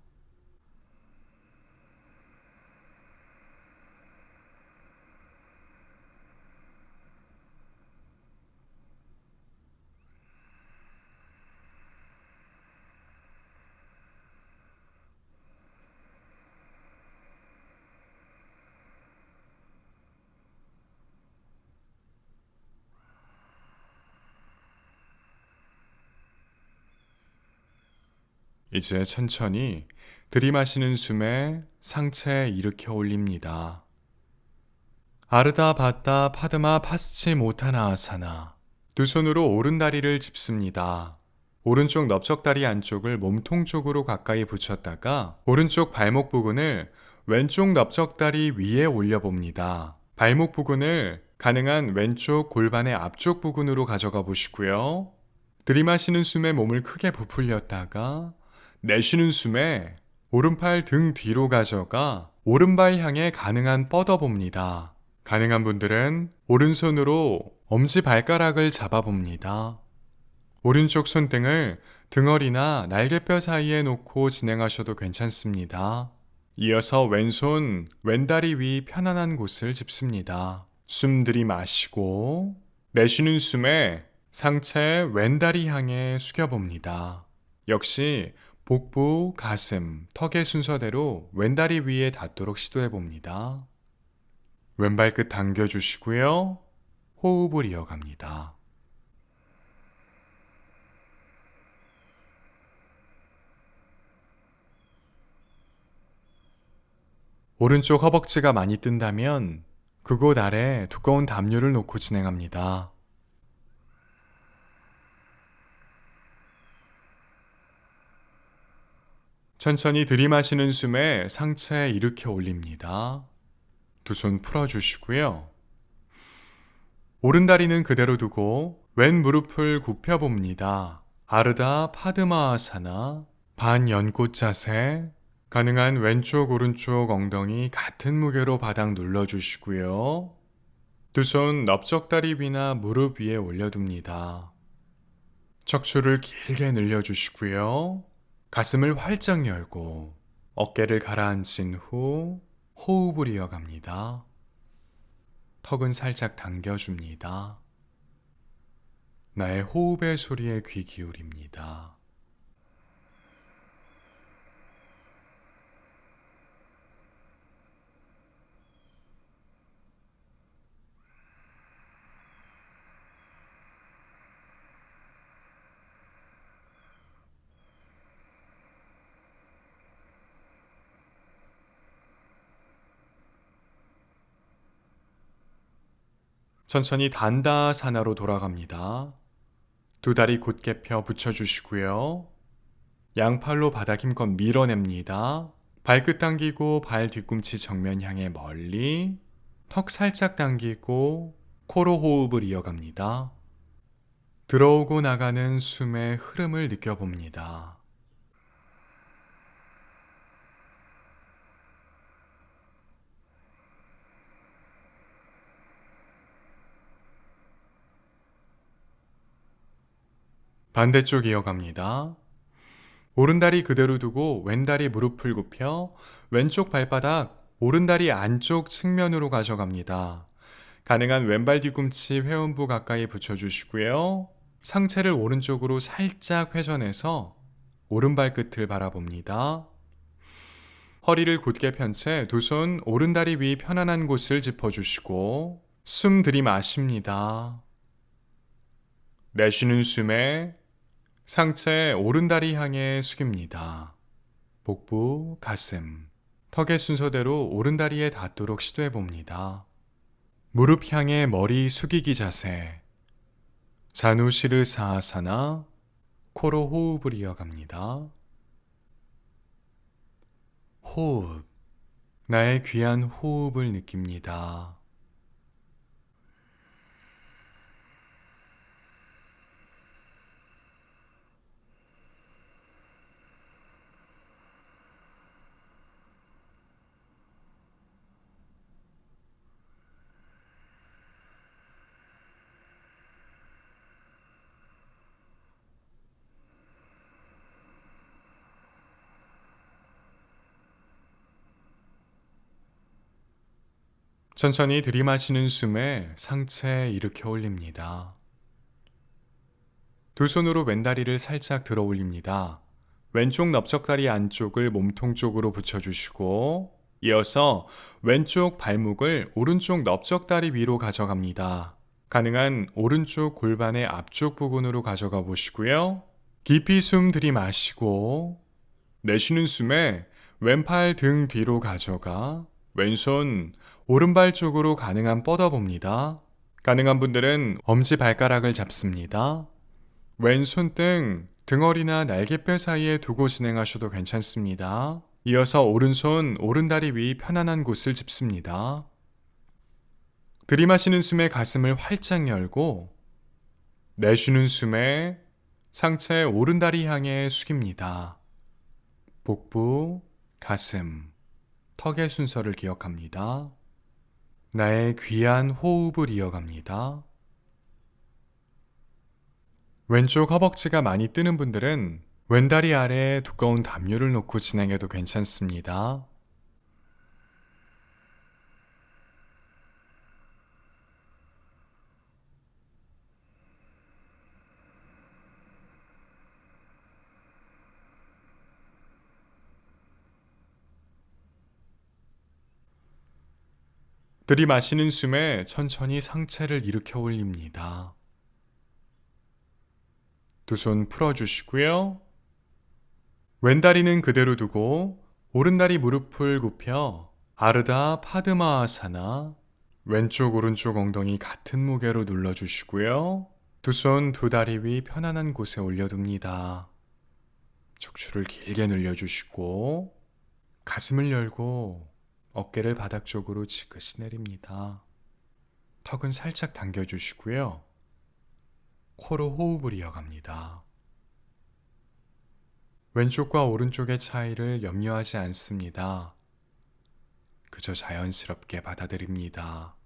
이제 천천히 들이마시는 숨에 상체 일으켜 올립니다. 아르다 바타 파드마 파스치 모타나 아사나. 두 손으로 오른 다리를 짚습니다. 오른쪽 넓적다리 안쪽을 몸통 쪽으로 가까이 붙였다가 오른쪽 발목 부근을 왼쪽 넓적다리 위에 올려봅니다. 발목 부근을 가능한 왼쪽 골반의 앞쪽 부근으로 가져가 보시고요. 들이마시는 숨에 몸을 크게 부풀렸다가 내쉬는 숨에 오른팔 등 뒤로 가져가 오른발 향해 가능한 뻗어봅니다. 가능한 분들은 오른손으로 엄지발가락을 잡아봅니다. 오른쪽 손등을 등허리나 날개뼈 사이에 놓고 진행하셔도 괜찮습니다. 이어서 왼손, 왼다리 위 편안한 곳을 짚습니다. 숨 들이마시고 내쉬는 숨에 상체 왼다리 향해 숙여봅니다. 역시 복부, 가슴, 턱의 순서대로 왼다리 위에 닿도록 시도해봅니다. 왼발 끝 당겨주시고요. 호흡을 이어갑니다. 오른쪽 허벅지가 많이 뜬다면 그곳 아래 두꺼운 담요를 놓고 진행합니다. 천천히 들이마시는 숨에 상체 일으켜 올립니다. 두 손 풀어주시고요. 오른다리는 그대로 두고 왼 무릎을 굽혀봅니다. 아르다 파드마아사나 반연꽃 자세. 가능한 왼쪽 오른쪽 엉덩이 같은 무게로 바닥 눌러주시고요. 두 손 넓적다리 위나 무릎 위에 올려둡니다. 척추를 길게 늘려주시고요. 가슴을 활짝 열고 어깨를 가라앉힌 후 호흡을 이어갑니다. 턱은 살짝 당겨줍니다. 나의 호흡의 소리에 귀 기울입니다. 천천히 단다사나로 돌아갑니다. 두 다리 곧게 펴 붙여주시고요. 양팔로 바닥 힘껏 밀어냅니다. 발끝 당기고 발 뒤꿈치 정면 향해 멀리. 턱 살짝 당기고 코로 호흡을 이어갑니다. 들어오고 나가는 숨의 흐름을 느껴봅니다. 반대쪽 이어갑니다. 오른다리 그대로 두고 왼다리 무릎을 굽혀 왼쪽 발바닥 오른다리 안쪽 측면으로 가져갑니다. 가능한 왼발 뒤꿈치 회음부 가까이 붙여주시고요. 상체를 오른쪽으로 살짝 회전해서 오른발 끝을 바라봅니다. 허리를 곧게 편 채 두 손 오른다리 위 편안한 곳을 짚어주시고 숨 들이마십니다. 내쉬는 숨에 상체 오른다리 향해 숙입니다. 복부, 가슴, 턱의 순서대로 오른다리에 닿도록 시도해 봅니다. 무릎 향해 머리 숙이기 자세. 자누시르사아사나. 코로 호흡을 이어갑니다. 호흡. 나의 귀한 호흡을 느낍니다. 천천히 들이마시는 숨에 상체 일으켜 올립니다. 두 손으로 왼다리를 살짝 들어 올립니다. 왼쪽 넓적다리 안쪽을 몸통 쪽으로 붙여주시고 이어서 왼쪽 발목을 오른쪽 넓적다리 위로 가져갑니다. 가능한 오른쪽 골반의 앞쪽 부분으로 가져가 보시고요. 깊이 숨 들이마시고 내쉬는 숨에 왼팔 등 뒤로 가져가 왼손 오른발 쪽으로 가능한 뻗어봅니다. 가능한 분들은 엄지발가락을 잡습니다. 왼손 등 등허리나 날개뼈 사이에 두고 진행하셔도 괜찮습니다. 이어서 오른손 오른다리 위 편안한 곳을 짚습니다. 들이마시는 숨에 가슴을 활짝 열고 내쉬는 숨에 상체 오른다리 향해 숙입니다. 복부, 가슴, 턱의 순서를 기억합니다. 나의 귀한 호흡을 이어갑니다. 왼쪽 허벅지가 많이 뜨는 분들은 왼다리 아래에 두꺼운 담요를 놓고 진행해도 괜찮습니다. 들이마시는 숨에 천천히 상체를 일으켜 올립니다. 두 손 풀어주시고요. 왼다리는 그대로 두고 오른다리 무릎을 굽혀 아르다 파드마아사나. 왼쪽 오른쪽 엉덩이 같은 무게로 눌러주시고요. 두 손 두 다리 위 편안한 곳에 올려둡니다. 척추를 길게 늘려주시고 가슴을 열고 어깨를 바닥 쪽으로 지그시 내립니다. 턱은 살짝 당겨주시고요. 코로 호흡을 이어갑니다. 왼쪽과 오른쪽의 차이를 염려하지 않습니다. 그저 자연스럽게 받아들입니다.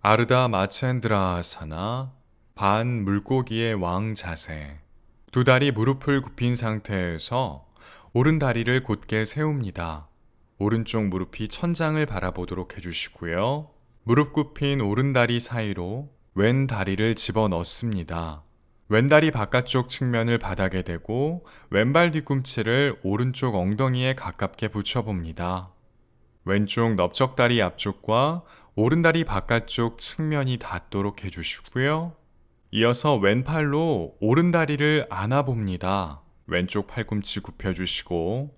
아르다 마첸드라아사나 반 물고기의 왕 자세. 두 다리 무릎을 굽힌 상태에서 오른 다리를 곧게 세웁니다. 오른쪽 무릎이 천장을 바라보도록 해주시고요. 무릎 굽힌 오른 다리 사이로 왼 다리를 집어 넣습니다. 왼다리 바깥쪽 측면을 바닥에 대고 왼발 뒤꿈치를 오른쪽 엉덩이에 가깝게 붙여봅니다. 왼쪽 넓적다리 앞쪽과 오른다리 바깥쪽 측면이 닿도록 해주시고요. 이어서 왼팔로 오른다리를 안아봅니다. 왼쪽 팔꿈치 굽혀주시고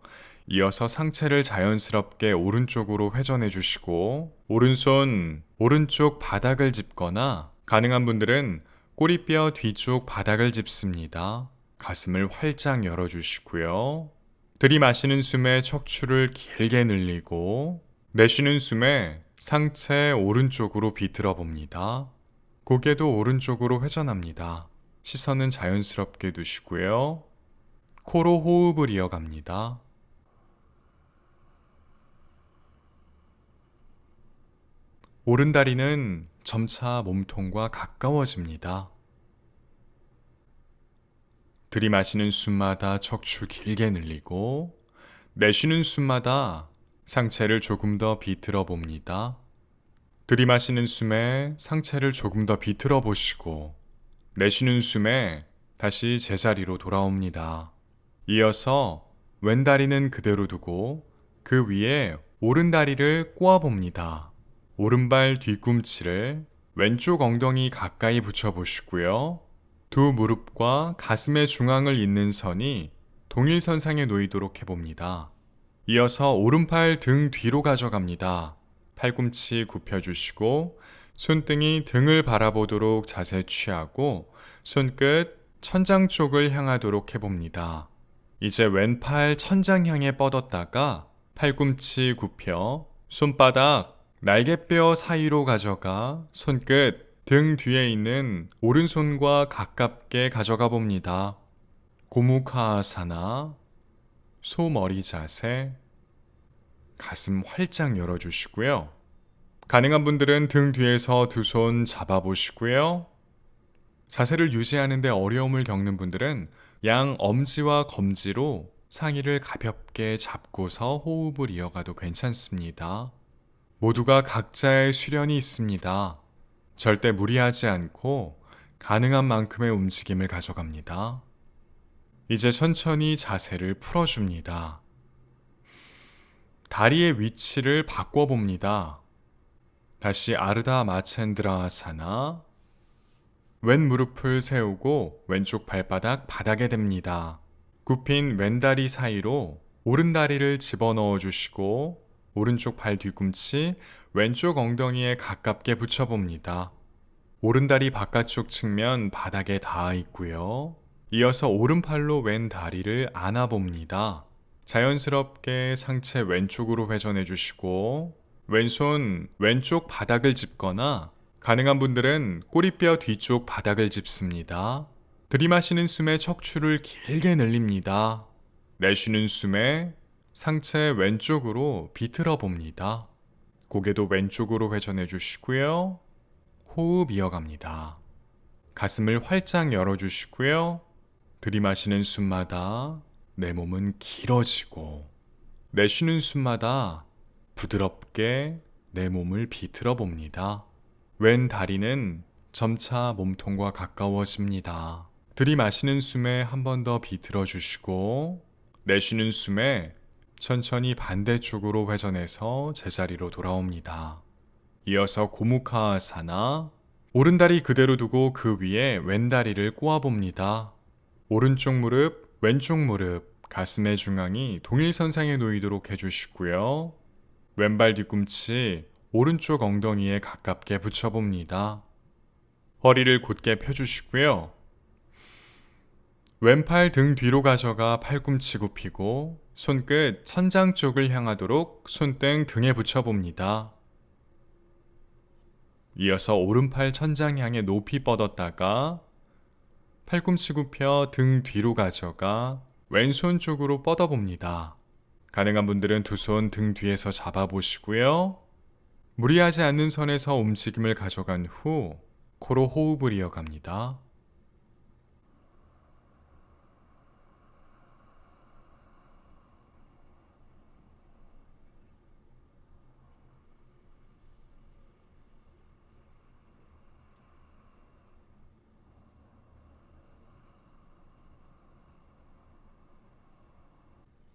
이어서 상체를 자연스럽게 오른쪽으로 회전해주시고 오른손 오른쪽 바닥을 짚거나 가능한 분들은 꼬리뼈 뒤쪽 바닥을 짚습니다. 가슴을 활짝 열어주시고요. 들이마시는 숨에 척추를 길게 늘리고 내쉬는 숨에 상체 오른쪽으로 비틀어 봅니다. 고개도 오른쪽으로 회전합니다. 시선은 자연스럽게 두시고요. 코로 호흡을 이어갑니다. 오른다리는 점차 몸통과 가까워집니다. 들이마시는 숨마다 척추 길게 늘리고 내쉬는 숨마다 상체를 조금 더 비틀어 봅니다. 들이마시는 숨에 상체를 조금 더 비틀어 보시고 내쉬는 숨에 다시 제자리로 돌아옵니다. 이어서 왼다리는 그대로 두고 그 위에 오른다리를 꼬아 봅니다. 오른발 뒤꿈치를 왼쪽 엉덩이 가까이 붙여보시고요. 두 무릎과 가슴의 중앙을 잇는 선이 동일선상에 놓이도록 해봅니다. 이어서 오른팔 등 뒤로 가져갑니다. 팔꿈치 굽혀주시고 손등이 등을 바라보도록 자세 취하고 손끝 천장 쪽을 향하도록 해봅니다. 이제 왼팔 천장 향해 뻗었다가 팔꿈치 굽혀 손바닥 날개뼈 사이로 가져가 손끝 등 뒤에 있는 오른손과 가깝게 가져가 봅니다. 고무카아사나 소머리 자세. 가슴 활짝 열어주시고요. 가능한 분들은 등 뒤에서 두 손 잡아보시고요. 자세를 유지하는데 어려움을 겪는 분들은 양 엄지와 검지로 상의를 가볍게 잡고서 호흡을 이어가도 괜찮습니다. 모두가 각자의 수련이 있습니다. 절대 무리하지 않고 가능한 만큼의 움직임을 가져갑니다. 이제 천천히 자세를 풀어줍니다. 다리의 위치를 바꿔봅니다. 다시 아르다 마첸드라아사나. 왼 무릎을 세우고 왼쪽 발바닥 바닥에 댑니다. 굽힌 왼다리 사이로 오른다리를 집어넣어 주시고 오른쪽 발 뒤꿈치 왼쪽 엉덩이에 가깝게 붙여봅니다. 오른다리 바깥쪽 측면 바닥에 닿아 있고요. 이어서 오른팔로 왼 다리를 안아봅니다. 자연스럽게 상체 왼쪽으로 회전해 주시고 왼손 왼쪽 바닥을 짚거나 가능한 분들은 꼬리뼈 뒤쪽 바닥을 짚습니다. 들이마시는 숨에 척추를 길게 늘립니다. 내쉬는 숨에 상체 왼쪽으로 비틀어 봅니다. 고개도 왼쪽으로 회전해 주시고요. 호흡 이어갑니다. 가슴을 활짝 열어주시고요. 들이마시는 숨마다 내 몸은 길어지고 내쉬는 숨마다 부드럽게 내 몸을 비틀어 봅니다. 왼 다리는 점차 몸통과 가까워집니다. 들이마시는 숨에 한 번 더 비틀어 주시고 내쉬는 숨에 천천히 반대쪽으로 회전해서 제자리로 돌아옵니다. 이어서 고무카아사나. 오른다리 그대로 두고 그 위에 왼다리를 꼬아봅니다. 오른쪽 무릎, 왼쪽 무릎, 가슴의 중앙이 동일선상에 놓이도록 해주시고요. 왼발 뒤꿈치 오른쪽 엉덩이에 가깝게 붙여봅니다. 허리를 곧게 펴주시고요. 왼팔 등 뒤로 가져가 팔꿈치 굽히고 손끝 천장 쪽을 향하도록 손등 등에 붙여봅니다. 이어서 오른팔 천장 향해 높이 뻗었다가 팔꿈치 굽혀 등 뒤로 가져가 왼손 쪽으로 뻗어봅니다. 가능한 분들은 두 손 등 뒤에서 잡아보시고요. 무리하지 않는 선에서 움직임을 가져간 후 코로 호흡을 이어갑니다.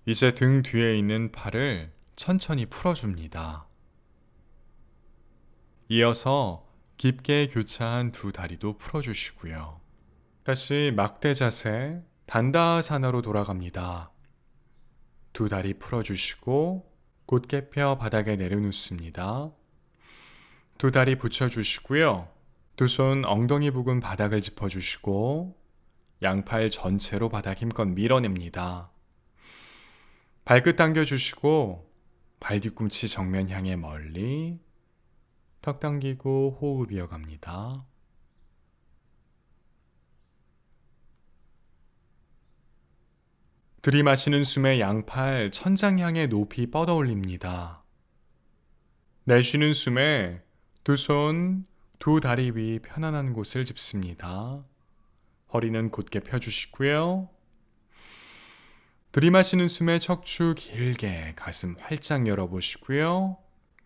이제 등 뒤에 있는 팔을 천천히 풀어줍니다. 이어서 깊게 교차한 두 다리도 풀어주시고요. 다시 막대 자세, 단다아사나로 돌아갑니다. 두 다리 풀어주시고 곧게 펴 바닥에 내려놓습니다. 두 다리 붙여주시고요. 두 손 엉덩이 부근 바닥을 짚어주시고 양팔 전체로 바닥 힘껏 밀어냅니다. 발끝 당겨주시고 발 뒤꿈치 정면 향해 멀리 턱 당기고 호흡 이어갑니다. 들이마시는 숨에 양팔 천장 향해 높이 뻗어 올립니다. 내쉬는 숨에 두 손, 두 다리 위 편안한 곳을 짚습니다. 허리는 곧게 펴주시고요. 들이마시는 숨에 척추 길게 가슴 활짝 열어보시고요.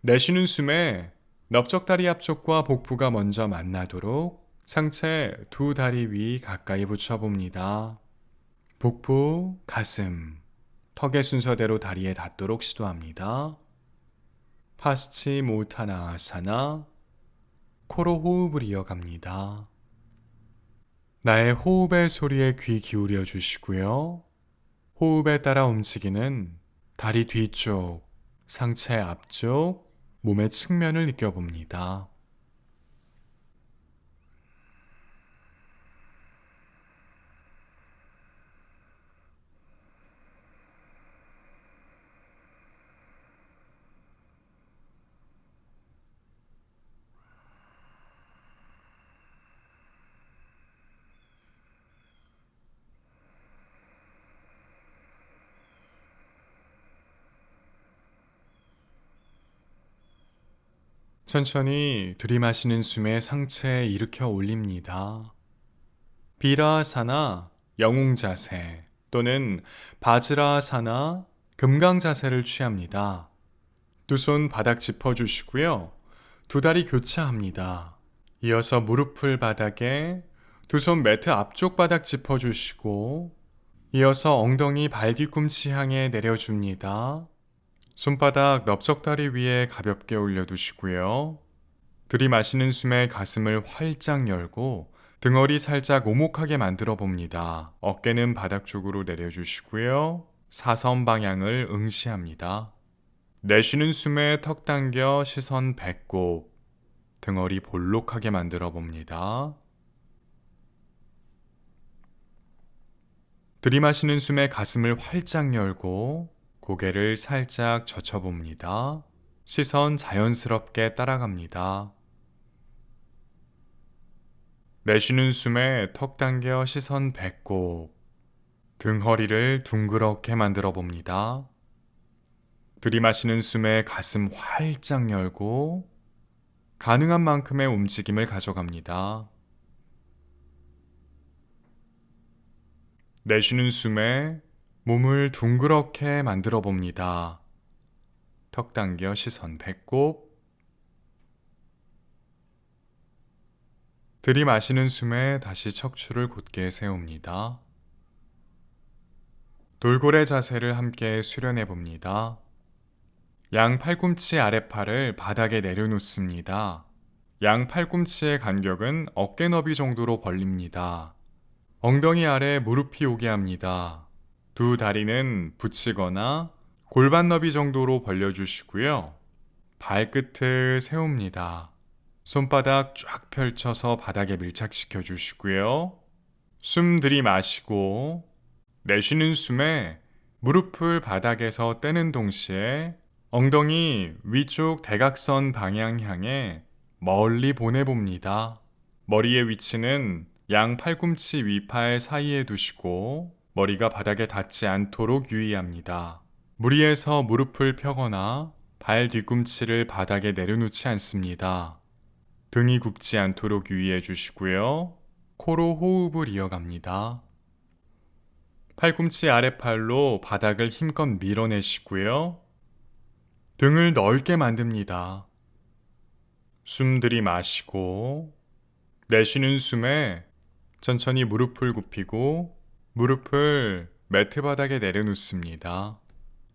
내쉬는 숨에 넓적다리 앞쪽과 복부가 먼저 만나도록 상체 두 다리 위 가까이 붙여봅니다. 복부, 가슴, 턱의 순서대로 다리에 닿도록 시도합니다. 파스치모타나아사나, 코로 호흡을 이어갑니다. 나의 호흡의 소리에 귀 기울여 주시고요. 호흡에 따라 움직이는 다리 뒤쪽, 상체 앞쪽, 몸의 측면을 느껴봅니다. 천천히 들이마시는 숨에 상체 일으켜 올립니다. 비라아사나 영웅 자세 또는 바즈라아사나 금강 자세를 취합니다. 두 손 바닥 짚어주시고요. 두 다리 교차합니다. 이어서 무릎을 바닥에 두 손 매트 앞쪽 바닥 짚어주시고 이어서 엉덩이 발 뒤꿈치 향해 내려줍니다. 손바닥 넓적다리 위에 가볍게 올려두시고요. 들이마시는 숨에 가슴을 활짝 열고 등허리 살짝 오목하게 만들어 봅니다. 어깨는 바닥 쪽으로 내려주시고요. 사선 방향을 응시합니다. 내쉬는 숨에 턱 당겨 시선 배꼽, 등허리 볼록하게 만들어 봅니다. 들이마시는 숨에 가슴을 활짝 열고 고개를 살짝 젖혀봅니다. 시선 자연스럽게 따라갑니다. 내쉬는 숨에 턱 당겨 시선 배꼽, 등허리를 둥그렇게 만들어 봅니다. 들이마시는 숨에 가슴 활짝 열고 가능한 만큼의 움직임을 가져갑니다. 내쉬는 숨에 몸을 둥그렇게 만들어 봅니다. 턱 당겨 시선 배꼽. 들이마시는 숨에 다시 척추를 곧게 세웁니다. 돌고래 자세를 함께 수련해 봅니다. 양 팔꿈치 아랫팔을 바닥에 내려놓습니다. 양 팔꿈치의 간격은 어깨 너비 정도로 벌립니다. 엉덩이 아래 무릎이 오게 합니다. 두 다리는 붙이거나 골반 너비 정도로 벌려주시고요. 발끝을 세웁니다. 손바닥 쫙 펼쳐서 바닥에 밀착시켜 주시고요. 숨 들이마시고 내쉬는 숨에 무릎을 바닥에서 떼는 동시에 엉덩이 위쪽 대각선 방향 향해 멀리 보내봅니다. 머리의 위치는 양 팔꿈치 위팔 사이에 두시고 머리가 바닥에 닿지 않도록 유의합니다. 무리해서 무릎을 펴거나 발 뒤꿈치를 바닥에 내려놓지 않습니다. 등이 굽지 않도록 유의해 주시고요. 코로 호흡을 이어갑니다. 팔꿈치 아랫팔로 바닥을 힘껏 밀어내시고요. 등을 넓게 만듭니다. 숨 들이마시고 내쉬는 숨에 천천히 무릎을 굽히고 무릎을 매트 바닥에 내려놓습니다.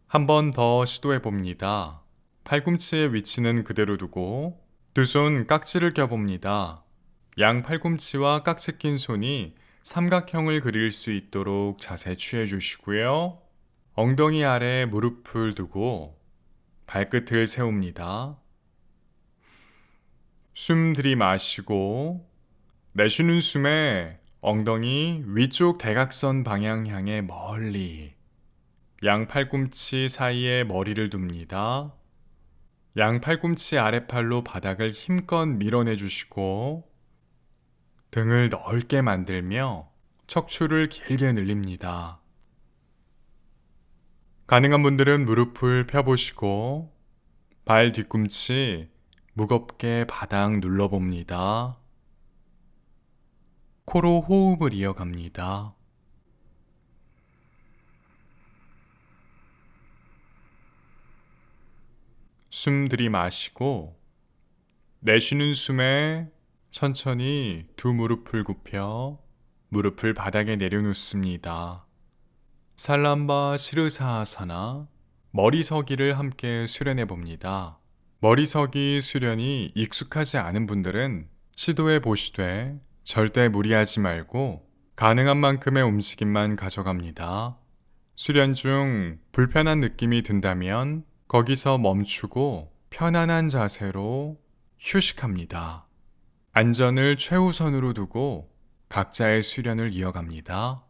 한 번 더 시도해 봅니다. 팔꿈치의 위치는 그대로 두고 두 손 깍지를 껴봅니다. 양 팔꿈치와 깍지 낀 손이 삼각형을 그릴 수 있도록 자세 취해 주시고요. 엉덩이 아래 무릎을 두고 발끝을 세웁니다. 숨 들이마시고 내쉬는 숨에 엉덩이 위쪽 대각선 방향 향해 멀리 양 팔꿈치 사이에 머리를 둡니다. 양 팔꿈치 아랫팔로 바닥을 힘껏 밀어내 주시고 등을 넓게 만들며 척추를 길게 늘립니다. 가능한 분들은 무릎을 펴보시고 발 뒤꿈치 무겁게 바닥 눌러봅니다. 코로 호흡을 이어갑니다. 숨 들이마시고 내쉬는 숨에 천천히 두 무릎을 굽혀 무릎을 바닥에 내려놓습니다. 살람바 시르사아사나 머리서기를 함께 수련해 봅니다. 머리서기 수련이 익숙하지 않은 분들은 시도해 보시되 절대 무리하지 말고 가능한 만큼의 움직임만 가져갑니다. 수련 중 불편한 느낌이 든다면 거기서 멈추고 편안한 자세로 휴식합니다. 안전을 최우선으로 두고 각자의 수련을 이어갑니다.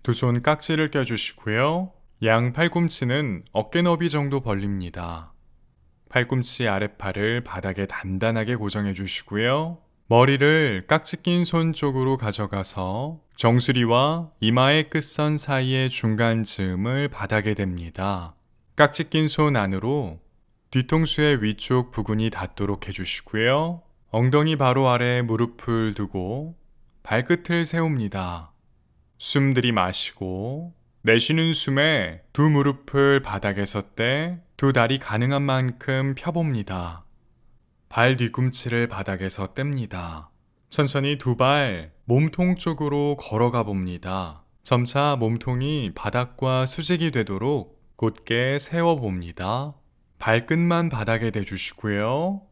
두 손 깍지를 껴주시고요. 양 팔꿈치는 어깨 너비 정도 벌립니다. 팔꿈치 아랫팔을 바닥에 단단하게 고정해 주시고요. 머리를 깍지 낀 손 쪽으로 가져가서 정수리와 이마의 끝선 사이의 중간 즈음을 바닥에 댑니다. 깍지 낀 손 안으로 뒤통수의 위쪽 부근이 닿도록 해주시고요. 엉덩이 바로 아래 무릎을 두고 발끝을 세웁니다. 숨 들이마시고 내쉬는 숨에 두 무릎을 바닥에서 떼 두 다리 가능한 만큼 펴봅니다. 발 뒤꿈치를 바닥에서 뗍니다. 천천히 두 발 몸통 쪽으로 걸어가 봅니다. 점차 몸통이 바닥과 수직이 되도록 곧게 세워봅니다. 발끝만 바닥에 대주시고요.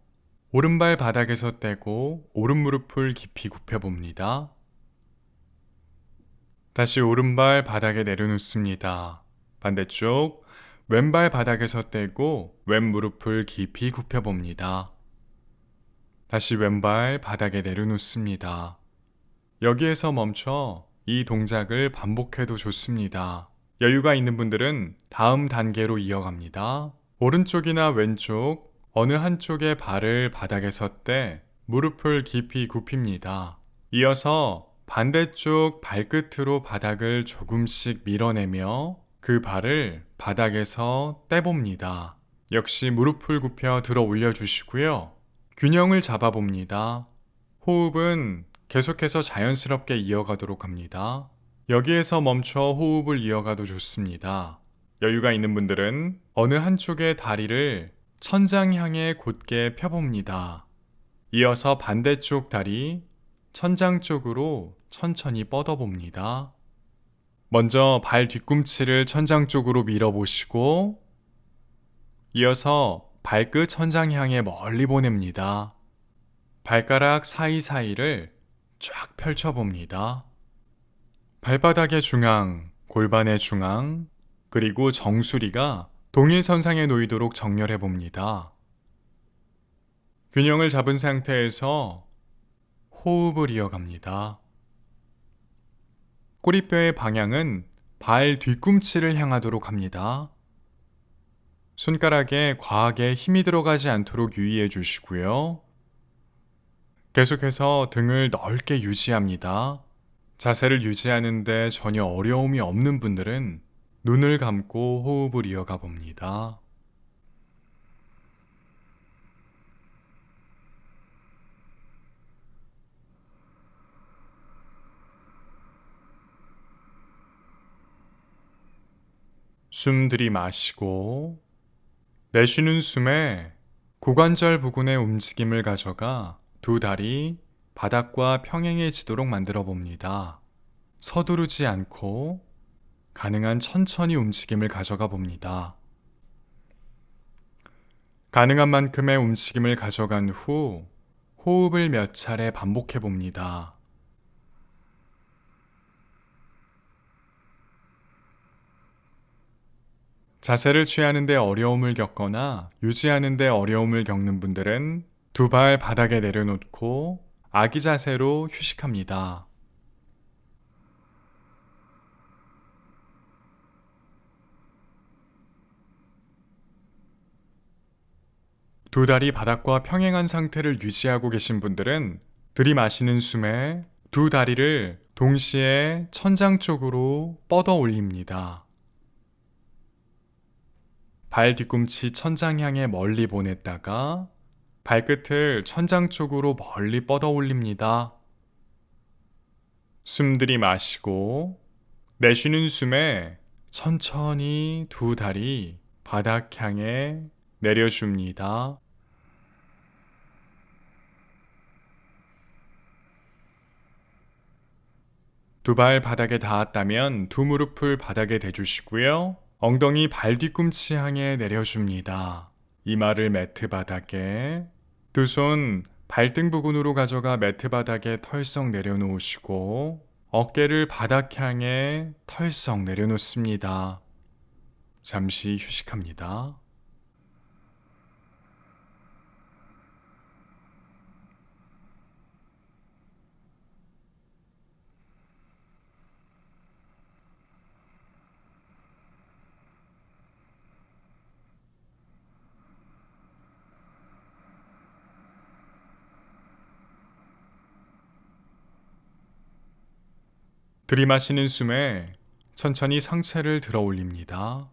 오른발 바닥에서 떼고 오른 무릎을 깊이 굽혀봅니다. 다시 오른발 바닥에 내려놓습니다. 반대쪽 왼발 바닥에서 떼고 왼 무릎을 깊이 굽혀봅니다. 다시 왼발 바닥에 내려놓습니다. 여기에서 멈춰 이 동작을 반복해도 좋습니다. 여유가 있는 분들은 다음 단계로 이어갑니다. 오른쪽이나 왼쪽 어느 한쪽의 발을 바닥에서 떼 무릎을 깊이 굽힙니다. 이어서 반대쪽 발끝으로 바닥을 조금씩 밀어내며 그 발을 바닥에서 떼봅니다. 역시 무릎을 굽혀 들어 올려주시고요. 균형을 잡아봅니다. 호흡은 계속해서 자연스럽게 이어가도록 합니다. 여기에서 멈춰 호흡을 이어가도 좋습니다. 여유가 있는 분들은 어느 한쪽의 다리를 천장 향해 곧게 펴봅니다. 이어서 반대쪽 다리 천장 쪽으로 천천히 뻗어봅니다. 먼저 발 뒤꿈치를 천장 쪽으로 밀어보시고 이어서 발끝 천장 향해 멀리 보냅니다. 발가락 사이사이를 쫙 펼쳐봅니다. 발바닥의 중앙, 골반의 중앙, 그리고 정수리가 동일선상에 놓이도록 정렬해 봅니다. 균형을 잡은 상태에서 호흡을 이어갑니다. 꼬리뼈의 방향은 발 뒤꿈치를 향하도록 합니다. 손가락에 과하게 힘이 들어가지 않도록 유의해 주시고요. 계속해서 등을 넓게 유지합니다. 자세를 유지하는데 전혀 어려움이 없는 분들은 눈을 감고 호흡을 이어가 봅니다. 숨 들이마시고 내쉬는 숨에 고관절 부근의 움직임을 가져가 두 다리 바닥과 평행해지도록 만들어 봅니다. 서두르지 않고 가능한 천천히 움직임을 가져가 봅니다. 가능한 만큼의 움직임을 가져간 후 호흡을 몇 차례 반복해 봅니다. 자세를 취하는 데 어려움을 겪거나 유지하는 데 어려움을 겪는 분들은 두 발 바닥에 내려놓고 아기 자세로 휴식합니다. 두 다리 바닥과 평행한 상태를 유지하고 계신 분들은 들이마시는 숨에 두 다리를 동시에 천장 쪽으로 뻗어 올립니다. 발 뒤꿈치 천장 향해 멀리 보냈다가 발끝을 천장 쪽으로 멀리 뻗어 올립니다. 숨 들이마시고 내쉬는 숨에 천천히 두 다리 바닥 향해 내려줍니다. 두 발 바닥에 닿았다면 두 무릎을 바닥에 대주시고요. 엉덩이 발 뒤꿈치 향해 내려줍니다. 이마를 매트 바닥에, 두 손 발등 부근으로 가져가 매트 바닥에 털썩 내려놓으시고 어깨를 바닥 향해 털썩 내려놓습니다. 잠시 휴식합니다. 들이마시는 숨에 천천히 상체를 들어 올립니다.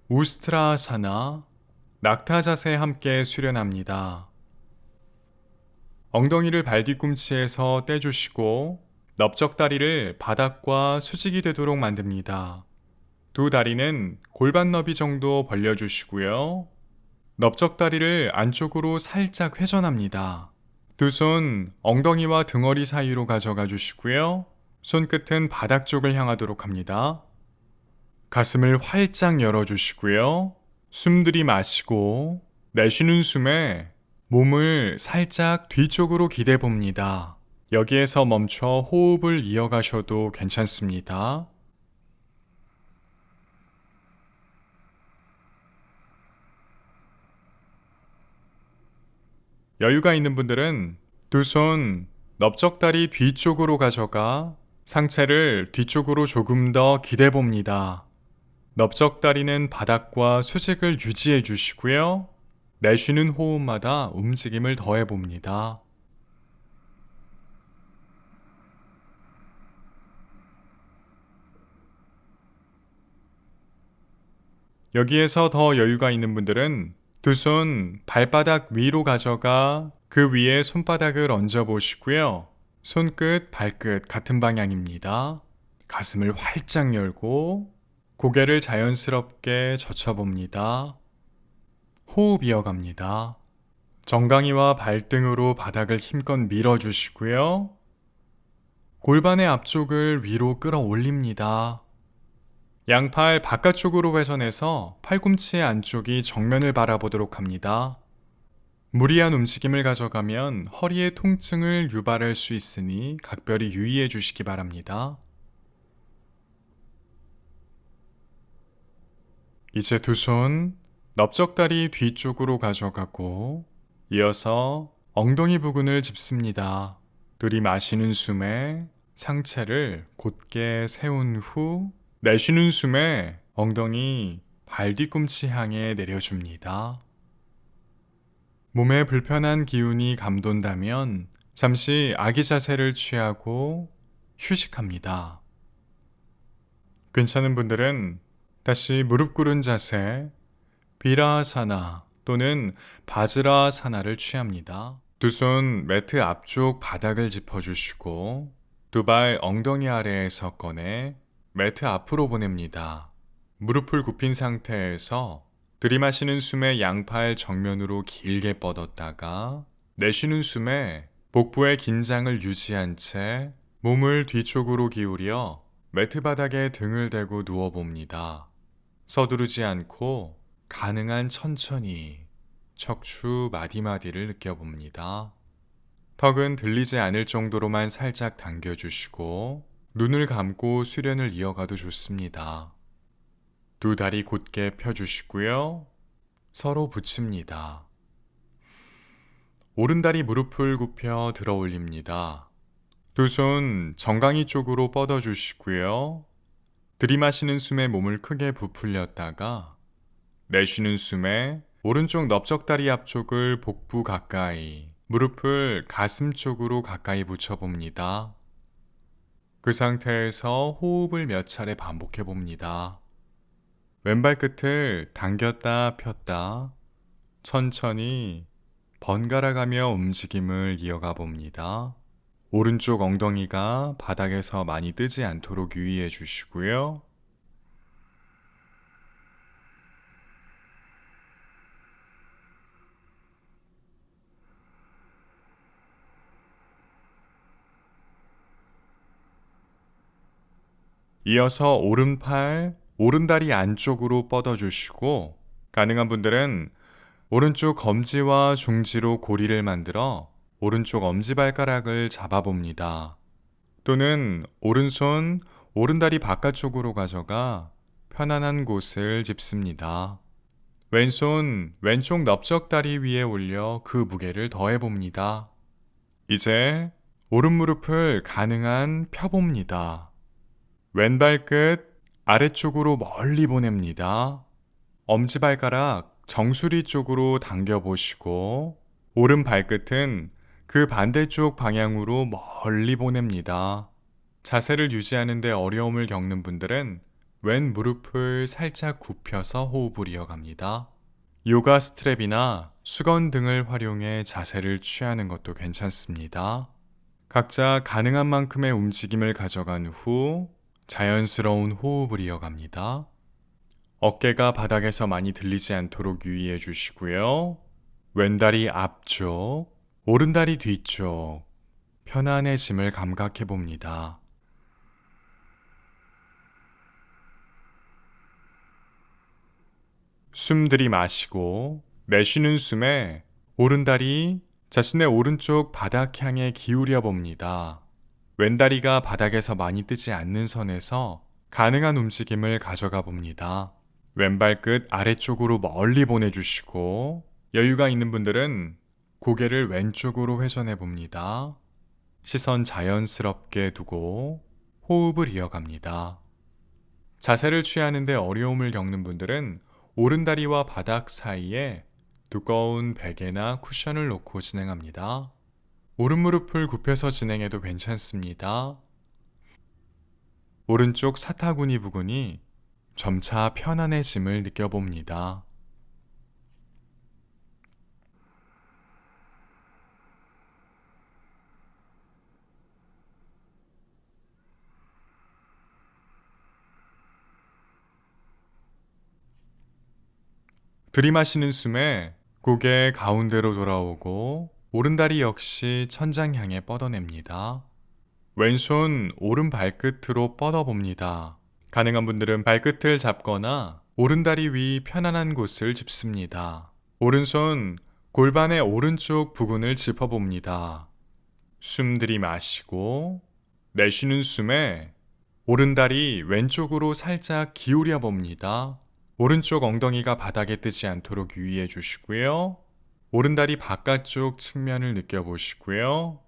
우스트라사나 낙타 자세 함께 수련합니다. 엉덩이를 발 뒤꿈치에서 떼주시고 넓적다리를 바닥과 수직이 되도록 만듭니다. 두 다리는 골반 너비 정도 벌려주시고요. 넓적다리를 안쪽으로 살짝 회전합니다. 두 손 엉덩이와 등허리 사이로 가져가 주시고요. 손끝은 바닥 쪽을 향하도록 합니다. 가슴을 활짝 열어주시고요. 숨 들이마시고 내쉬는 숨에 몸을 살짝 뒤쪽으로 기대 봅니다. 여기에서 멈춰 호흡을 이어가셔도 괜찮습니다. 여유가 있는 분들은 두 손 넓적다리 뒤쪽으로 가져가 상체를 뒤쪽으로 조금 더 기대 봅니다. 넓적다리는 바닥과 수직을 유지해 주시고요. 내쉬는 호흡마다 움직임을 더해 봅니다. 여기에서 더 여유가 있는 분들은 두 손 발바닥 위로 가져가 그 위에 손바닥을 얹어 보시고요. 손끝, 발끝 같은 방향입니다. 가슴을 활짝 열고 고개를 자연스럽게 젖혀봅니다. 호흡 이어갑니다. 정강이와 발등으로 바닥을 힘껏 밀어주시고요. 골반의 앞쪽을 위로 끌어올립니다. 양팔 바깥쪽으로 회전해서 팔꿈치 안쪽이 정면을 바라보도록 합니다. 무리한 움직임을 가져가면 허리의 통증을 유발할 수 있으니 각별히 유의해 주시기 바랍니다. 이제 두 손 넓적다리 뒤쪽으로 가져가고 이어서 엉덩이 부근을 짚습니다. 들이마시는 숨에 상체를 곧게 세운 후 내쉬는 숨에 엉덩이 발 뒤꿈치 향해 내려줍니다. 몸에 불편한 기운이 감돈다면 잠시 아기 자세를 취하고 휴식합니다. 괜찮은 분들은 다시 무릎 꿇은 자세, 비라사나 또는 바즈라사나를 취합니다. 두 손 매트 앞쪽 바닥을 짚어주시고 두 발 엉덩이 아래에서 꺼내 매트 앞으로 보냅니다. 무릎을 굽힌 상태에서 들이마시는 숨에 양팔 정면으로 길게 뻗었다가 내쉬는 숨에 복부의 긴장을 유지한 채 몸을 뒤쪽으로 기울여 매트 바닥에 등을 대고 누워봅니다. 서두르지 않고 가능한 천천히 척추 마디마디를 느껴봅니다. 턱은 들리지 않을 정도로만 살짝 당겨주시고 눈을 감고 수련을 이어가도 좋습니다. 두 다리 곧게 펴주시고요. 서로 붙입니다. 오른다리 무릎을 굽혀 들어 올립니다. 두 손 정강이 쪽으로 뻗어주시고요. 들이마시는 숨에 몸을 크게 부풀렸다가 내쉬는 숨에 오른쪽 넓적다리 앞쪽을 복부 가까이, 무릎을 가슴 쪽으로 가까이 붙여봅니다. 그 상태에서 호흡을 몇 차례 반복해 봅니다. 왼발 끝을 당겼다 폈다 천천히 번갈아가며 움직임을 이어가 봅니다. 오른쪽 엉덩이가 바닥에서 많이 뜨지 않도록 유의해 주시고요. 이어서 오른팔, 오른다리 안쪽으로 뻗어주시고 가능한 분들은 오른쪽 검지와 중지로 고리를 만들어 오른쪽 엄지발가락을 잡아봅니다. 또는 오른손, 오른다리 바깥쪽으로 가져가 편안한 곳을 짚습니다. 왼손, 왼쪽 넓적다리 위에 올려 그 무게를 더해봅니다. 이제 오른 무릎을 가능한 펴봅니다. 왼발 끝 아래쪽으로 멀리 보냅니다. 엄지발가락 정수리 쪽으로 당겨보시고 오른 발끝은 그 반대쪽 방향으로 멀리 보냅니다. 자세를 유지하는 데 어려움을 겪는 분들은 왼 무릎을 살짝 굽혀서 호흡을 이어갑니다. 요가 스트랩이나 수건 등을 활용해 자세를 취하는 것도 괜찮습니다. 각자 가능한 만큼의 움직임을 가져간 후 자연스러운 호흡을 이어갑니다. 어깨가 바닥에서 많이 들리지 않도록 유의해 주시고요. 왼다리 앞쪽, 오른다리 뒤쪽, 편안해짐을 감각해 봅니다. 숨 들이마시고 내쉬는 숨에 오른다리 자신의 오른쪽 바닥 향해 기울여 봅니다. 왼다리가 바닥에서 많이 뜨지 않는 선에서 가능한 움직임을 가져가 봅니다. 왼발 끝 아래쪽으로 멀리 보내주시고 여유가 있는 분들은 고개를 왼쪽으로 회전해 봅니다. 시선 자연스럽게 두고 호흡을 이어갑니다. 자세를 취하는 데 어려움을 겪는 분들은 오른다리와 바닥 사이에 두꺼운 베개나 쿠션을 놓고 진행합니다. 오른 무릎을 굽혀서 진행해도 괜찮습니다. 오른쪽 사타구니 부근이 점차 편안해짐을 느껴봅니다. 들이마시는 숨에 고개 가운데로 돌아오고 오른다리 역시 천장 향해 뻗어냅니다. 왼손 오른 발끝으로 뻗어봅니다. 가능한 분들은 발끝을 잡거나 오른다리 위 편안한 곳을 짚습니다. 오른손 골반의 오른쪽 부근을 짚어봅니다. 숨 들이마시고 내쉬는 숨에 오른다리 왼쪽으로 살짝 기울여 봅니다. 오른쪽 엉덩이가 바닥에 뜨지 않도록 유의해 주시고요. 오른다리 바깥쪽 측면을 느껴보시고요.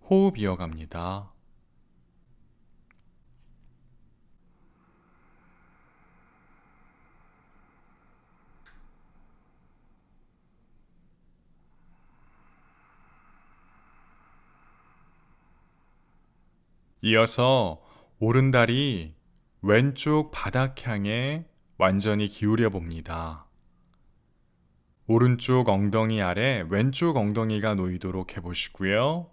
호흡 이어갑니다. 이어서 오른다리 왼쪽 바닥 향해 완전히 기울여 봅니다. 오른쪽 엉덩이 아래 왼쪽 엉덩이가 놓이도록 해보시고요.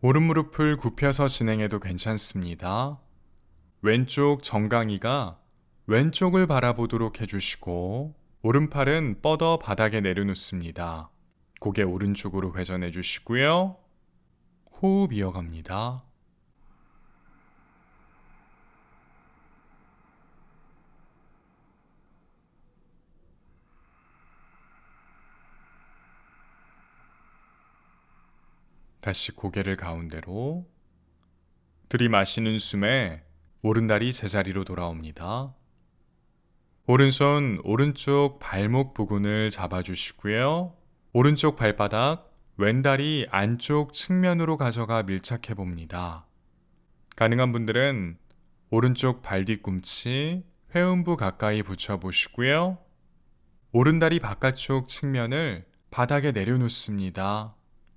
오른 무릎을 굽혀서 진행해도 괜찮습니다. 왼쪽 정강이가 왼쪽을 바라보도록 해주시고 오른팔은 뻗어 바닥에 내려놓습니다. 고개 오른쪽으로 회전해 주시고요. 호흡 이어갑니다. 다시 고개를 가운데로 들이마시는 숨에 오른다리 제자리로 돌아옵니다. 오른손 오른쪽 발목 부근을 잡아주시고요. 오른쪽 발바닥 왼다리 안쪽 측면으로 가져가 밀착해 봅니다. 가능한 분들은 오른쪽 발 뒤꿈치 회음부 가까이 붙여 보시고요. 오른다리 바깥쪽 측면을 바닥에 내려놓습니다.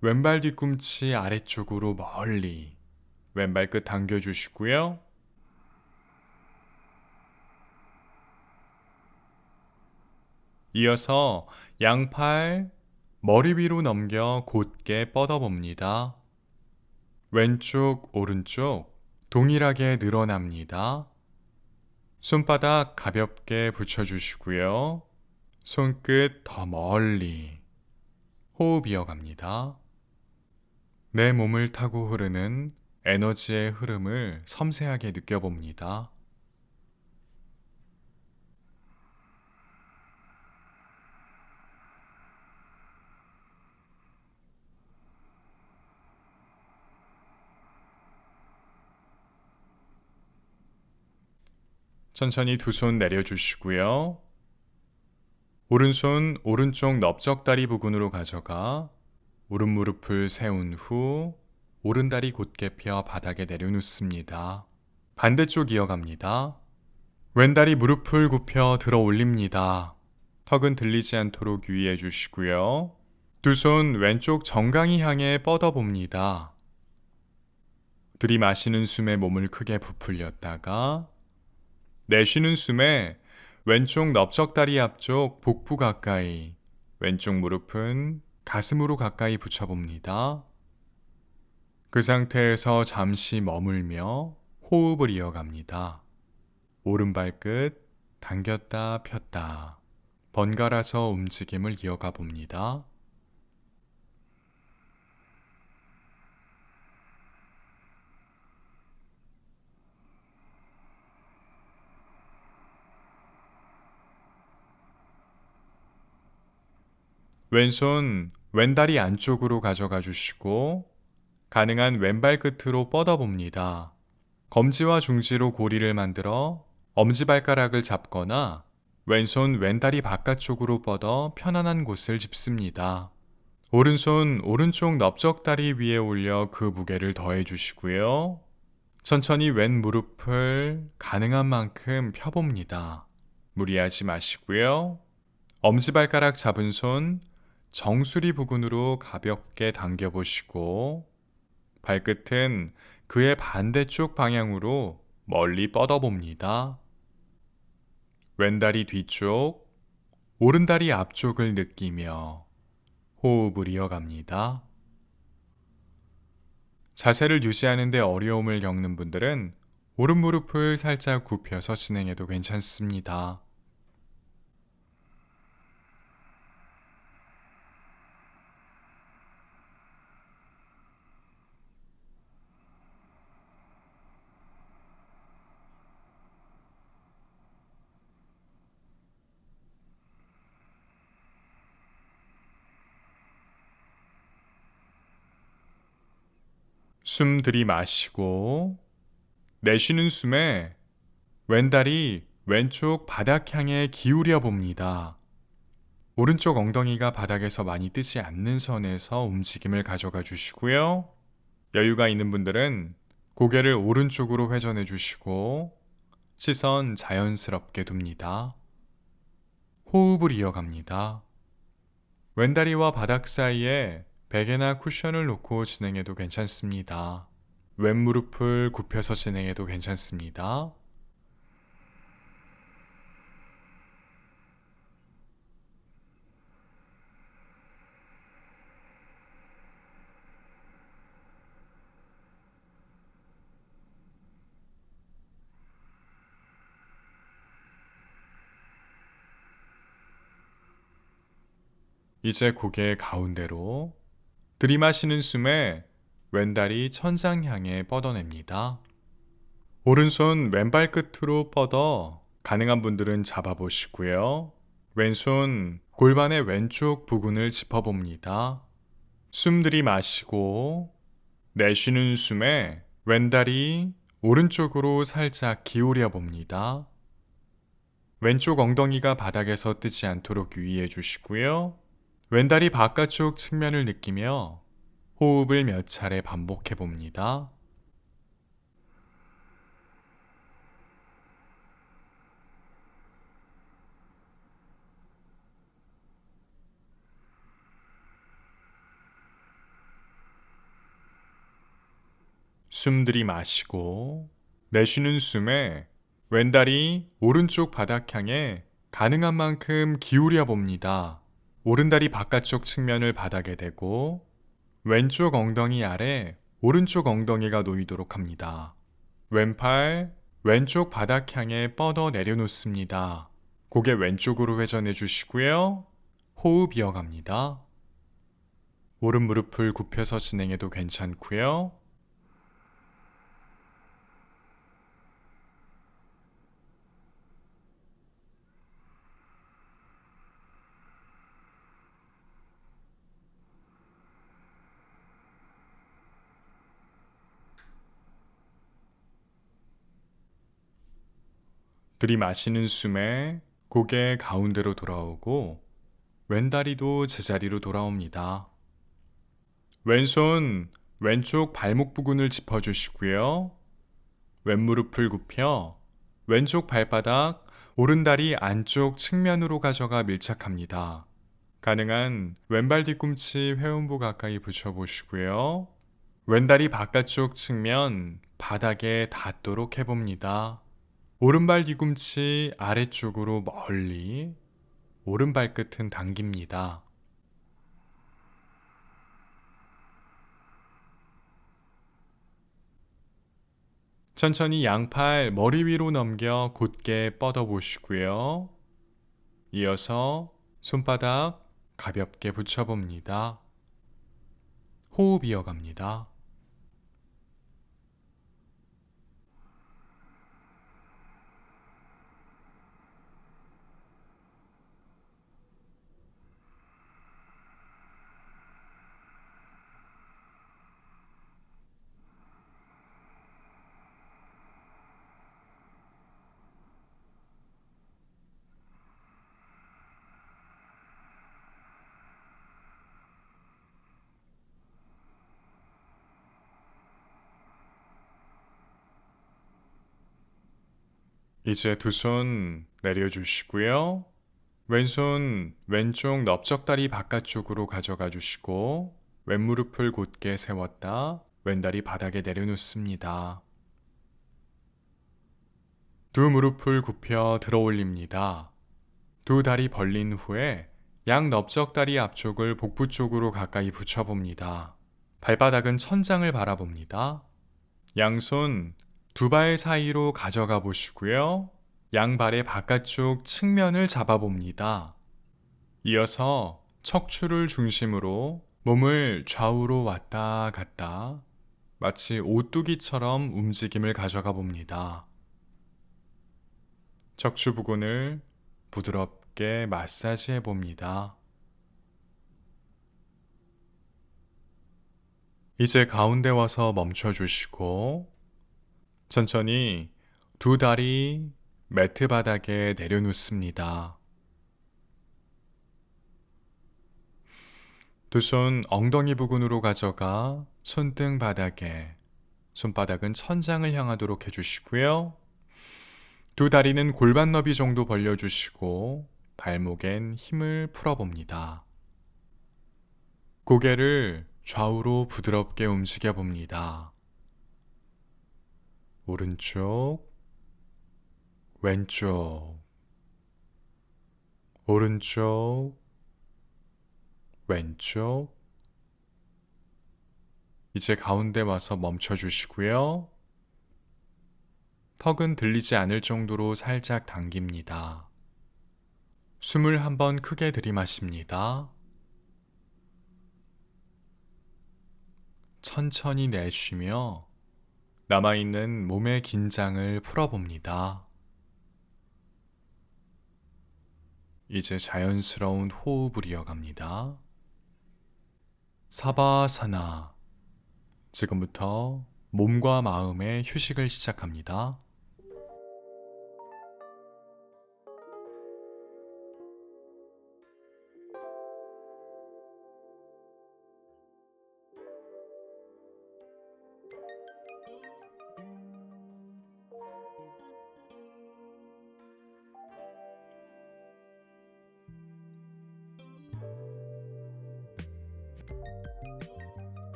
왼발 뒤꿈치 아래쪽으로 멀리 왼발 끝 당겨주시고요. 이어서 양팔 머리 위로 넘겨 곧게 뻗어봅니다. 왼쪽, 오른쪽 동일하게 늘어납니다. 손바닥 가볍게 붙여주시고요. 손끝 더 멀리 호흡 이어갑니다. 내 몸을 타고 흐르는 에너지의 흐름을 섬세하게 느껴봅니다. 천천히 두 손 내려주시고요. 오른손 오른쪽 넓적다리 부근으로 가져가 오른 무릎을 세운 후 오른다리 곧게 펴 바닥에 내려놓습니다. 반대쪽 이어갑니다. 왼다리 무릎을 굽혀 들어 올립니다. 턱은 들리지 않도록 유의해 주시고요. 두 손 왼쪽 정강이 향해 뻗어 봅니다. 들이마시는 숨에 몸을 크게 부풀렸다가 내쉬는 숨에 왼쪽 넓적다리 앞쪽 복부 가까이 왼쪽 무릎은 가슴으로 가까이 붙여봅니다. 그 상태에서 잠시 머물며 호흡을 이어갑니다. 오른발끝 당겼다 폈다 번갈아서 움직임을 이어가 봅니다. 왼손 왼다리 안쪽으로 가져가 주시고 가능한 왼발 끝으로 뻗어 봅니다. 검지와 중지로 고리를 만들어 엄지발가락을 잡거나 왼손 왼다리 바깥쪽으로 뻗어 편안한 곳을 짚습니다. 오른손 오른쪽 넓적다리 위에 올려 그 무게를 더해 주시고요. 천천히 왼 무릎을 가능한 만큼 펴봅니다. 무리하지 마시고요. 엄지발가락 잡은 손 정수리 부근으로 가볍게 당겨보시고 발끝은 그의 반대쪽 방향으로 멀리 뻗어봅니다. 왼다리 뒤쪽, 오른다리 앞쪽을 느끼며 호흡을 이어갑니다. 자세를 유지하는 데 어려움을 겪는 분들은 오른 무릎을 살짝 굽혀서 진행해도 괜찮습니다. 숨 들이마시고 내쉬는 숨에 왼다리 왼쪽 바닥 향해 기울여 봅니다. 오른쪽 엉덩이가 바닥에서 많이 뜨지 않는 선에서 움직임을 가져가 주시고요. 여유가 있는 분들은 고개를 오른쪽으로 회전해 주시고 시선 자연스럽게 둡니다. 호흡을 이어갑니다. 왼다리와 바닥 사이에 베개나 쿠션을 놓고 진행해도 괜찮습니다. 왼무릎을 굽혀서 진행해도 괜찮습니다. 이제 고개 가운데로 들이마시는 숨에 왼다리 천장 향해 뻗어냅니다. 오른손 왼발 끝으로 뻗어 가능한 분들은 잡아보시고요. 왼손 골반의 왼쪽 부근을 짚어봅니다. 숨 들이마시고 내쉬는 숨에 왼다리 오른쪽으로 살짝 기울여 봅니다. 왼쪽 엉덩이가 바닥에서 뜨지 않도록 유의해 주시고요. 왼다리 바깥쪽 측면을 느끼며 호흡을 몇 차례 반복해 봅니다. 숨 들이마시고 내쉬는 숨에 왼다리 오른쪽 바닥 향해 가능한 만큼 기울여 봅니다. 오른다리 바깥쪽 측면을 바닥에 대고 왼쪽 엉덩이 아래 오른쪽 엉덩이가 놓이도록 합니다. 왼팔 왼쪽 바닥 향해 뻗어 내려놓습니다. 고개 왼쪽으로 회전해 주시고요. 호흡 이어갑니다. 오른 무릎을 굽혀서 진행해도 괜찮고요. 들이마시는 숨에 고개 가운데로 돌아오고 왼다리도 제자리로 돌아옵니다. 왼손 왼쪽 발목 부근을 짚어주시고요. 왼무릎을 굽혀 왼쪽 발바닥 오른다리 안쪽 측면으로 가져가 밀착합니다. 가능한 왼발 뒤꿈치 회음부 가까이 붙여보시고요. 왼다리 바깥쪽 측면 바닥에 닿도록 해봅니다. 오른발 뒤꿈치 아래쪽으로 멀리 오른발 끝은 당깁니다. 천천히 양팔 머리 위로 넘겨 곧게 뻗어 보시고요. 이어서 손바닥 가볍게 붙여봅니다. 호흡 이어갑니다. 이제 두 손 내려주시고요. 왼손 왼쪽 넓적다리 바깥쪽으로 가져가 주시고 왼무릎을 곧게 세웠다 왼다리 바닥에 내려놓습니다. 두 무릎을 굽혀 들어 올립니다. 두 다리 벌린 후에 양 넓적다리 앞쪽을 복부 쪽으로 가까이 붙여봅니다. 발바닥은 천장을 바라봅니다. 양손 두 발 사이로 가져가 보시고요. 양발의 바깥쪽 측면을 잡아봅니다. 이어서 척추를 중심으로 몸을 좌우로 왔다 갔다 마치 오뚜기처럼 움직임을 가져가 봅니다. 척추 부근을 부드럽게 마사지해 봅니다. 이제 가운데 와서 멈춰 주시고 천천히 두 다리 매트 바닥에 내려놓습니다. 두 손 엉덩이 부근으로 가져가 손등 바닥에, 손바닥은 천장을 향하도록 해주시고요. 두 다리는 골반 너비 정도 벌려주시고 발목엔 힘을 풀어봅니다. 고개를 좌우로 부드럽게 움직여 봅니다. 오른쪽, 왼쪽, 오른쪽, 왼쪽. 이제 가운데 와서 멈춰 주시고요. 턱은 들리지 않을 정도로 살짝 당깁니다. 숨을 한번 크게 들이마십니다. 천천히 내쉬며 남아있는 몸의 긴장을 풀어봅니다. 이제 자연스러운 호흡을 이어갑니다. 사바사나. 지금부터 몸과 마음의 휴식을 시작합니다.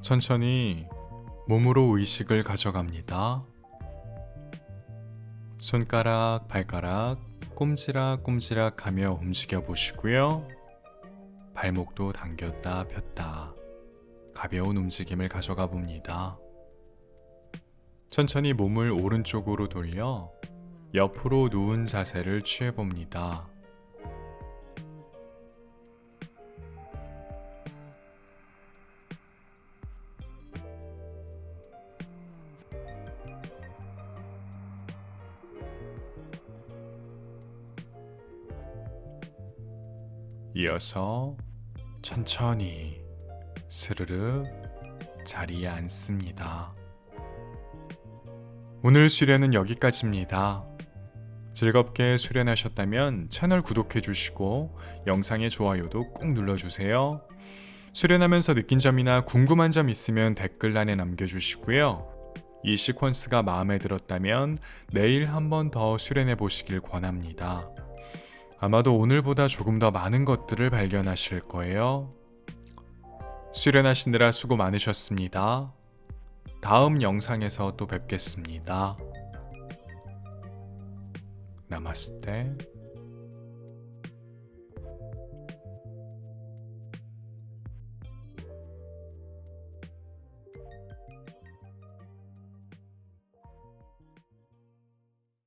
천천히 몸으로 의식을 가져갑니다. 손가락, 발가락 꼼지락꼼지락 하며 움직여 보시고요. 발목도 당겼다 폈다 가벼운 움직임을 가져가 봅니다. 천천히 몸을 오른쪽으로 돌려 옆으로 누운 자세를 취해 봅니다. 이어서 천천히 스르르 자리에 앉습니다. 오늘 수련은 여기까지입니다. 즐겁게 수련하셨다면 채널 구독해 주시고 영상의 좋아요도 꾹 눌러주세요. 수련하면서 느낀 점이나 궁금한 점 있으면 댓글란에 남겨주시고요. 이 시퀀스가 마음에 들었다면 내일 한 번 더 수련해 보시길 권합니다. 아마도 오늘보다 조금 더 많은 것들을 발견하실 거예요. 수련하시느라 수고 많으셨습니다. 다음 영상에서 또 뵙겠습니다. 나마스테.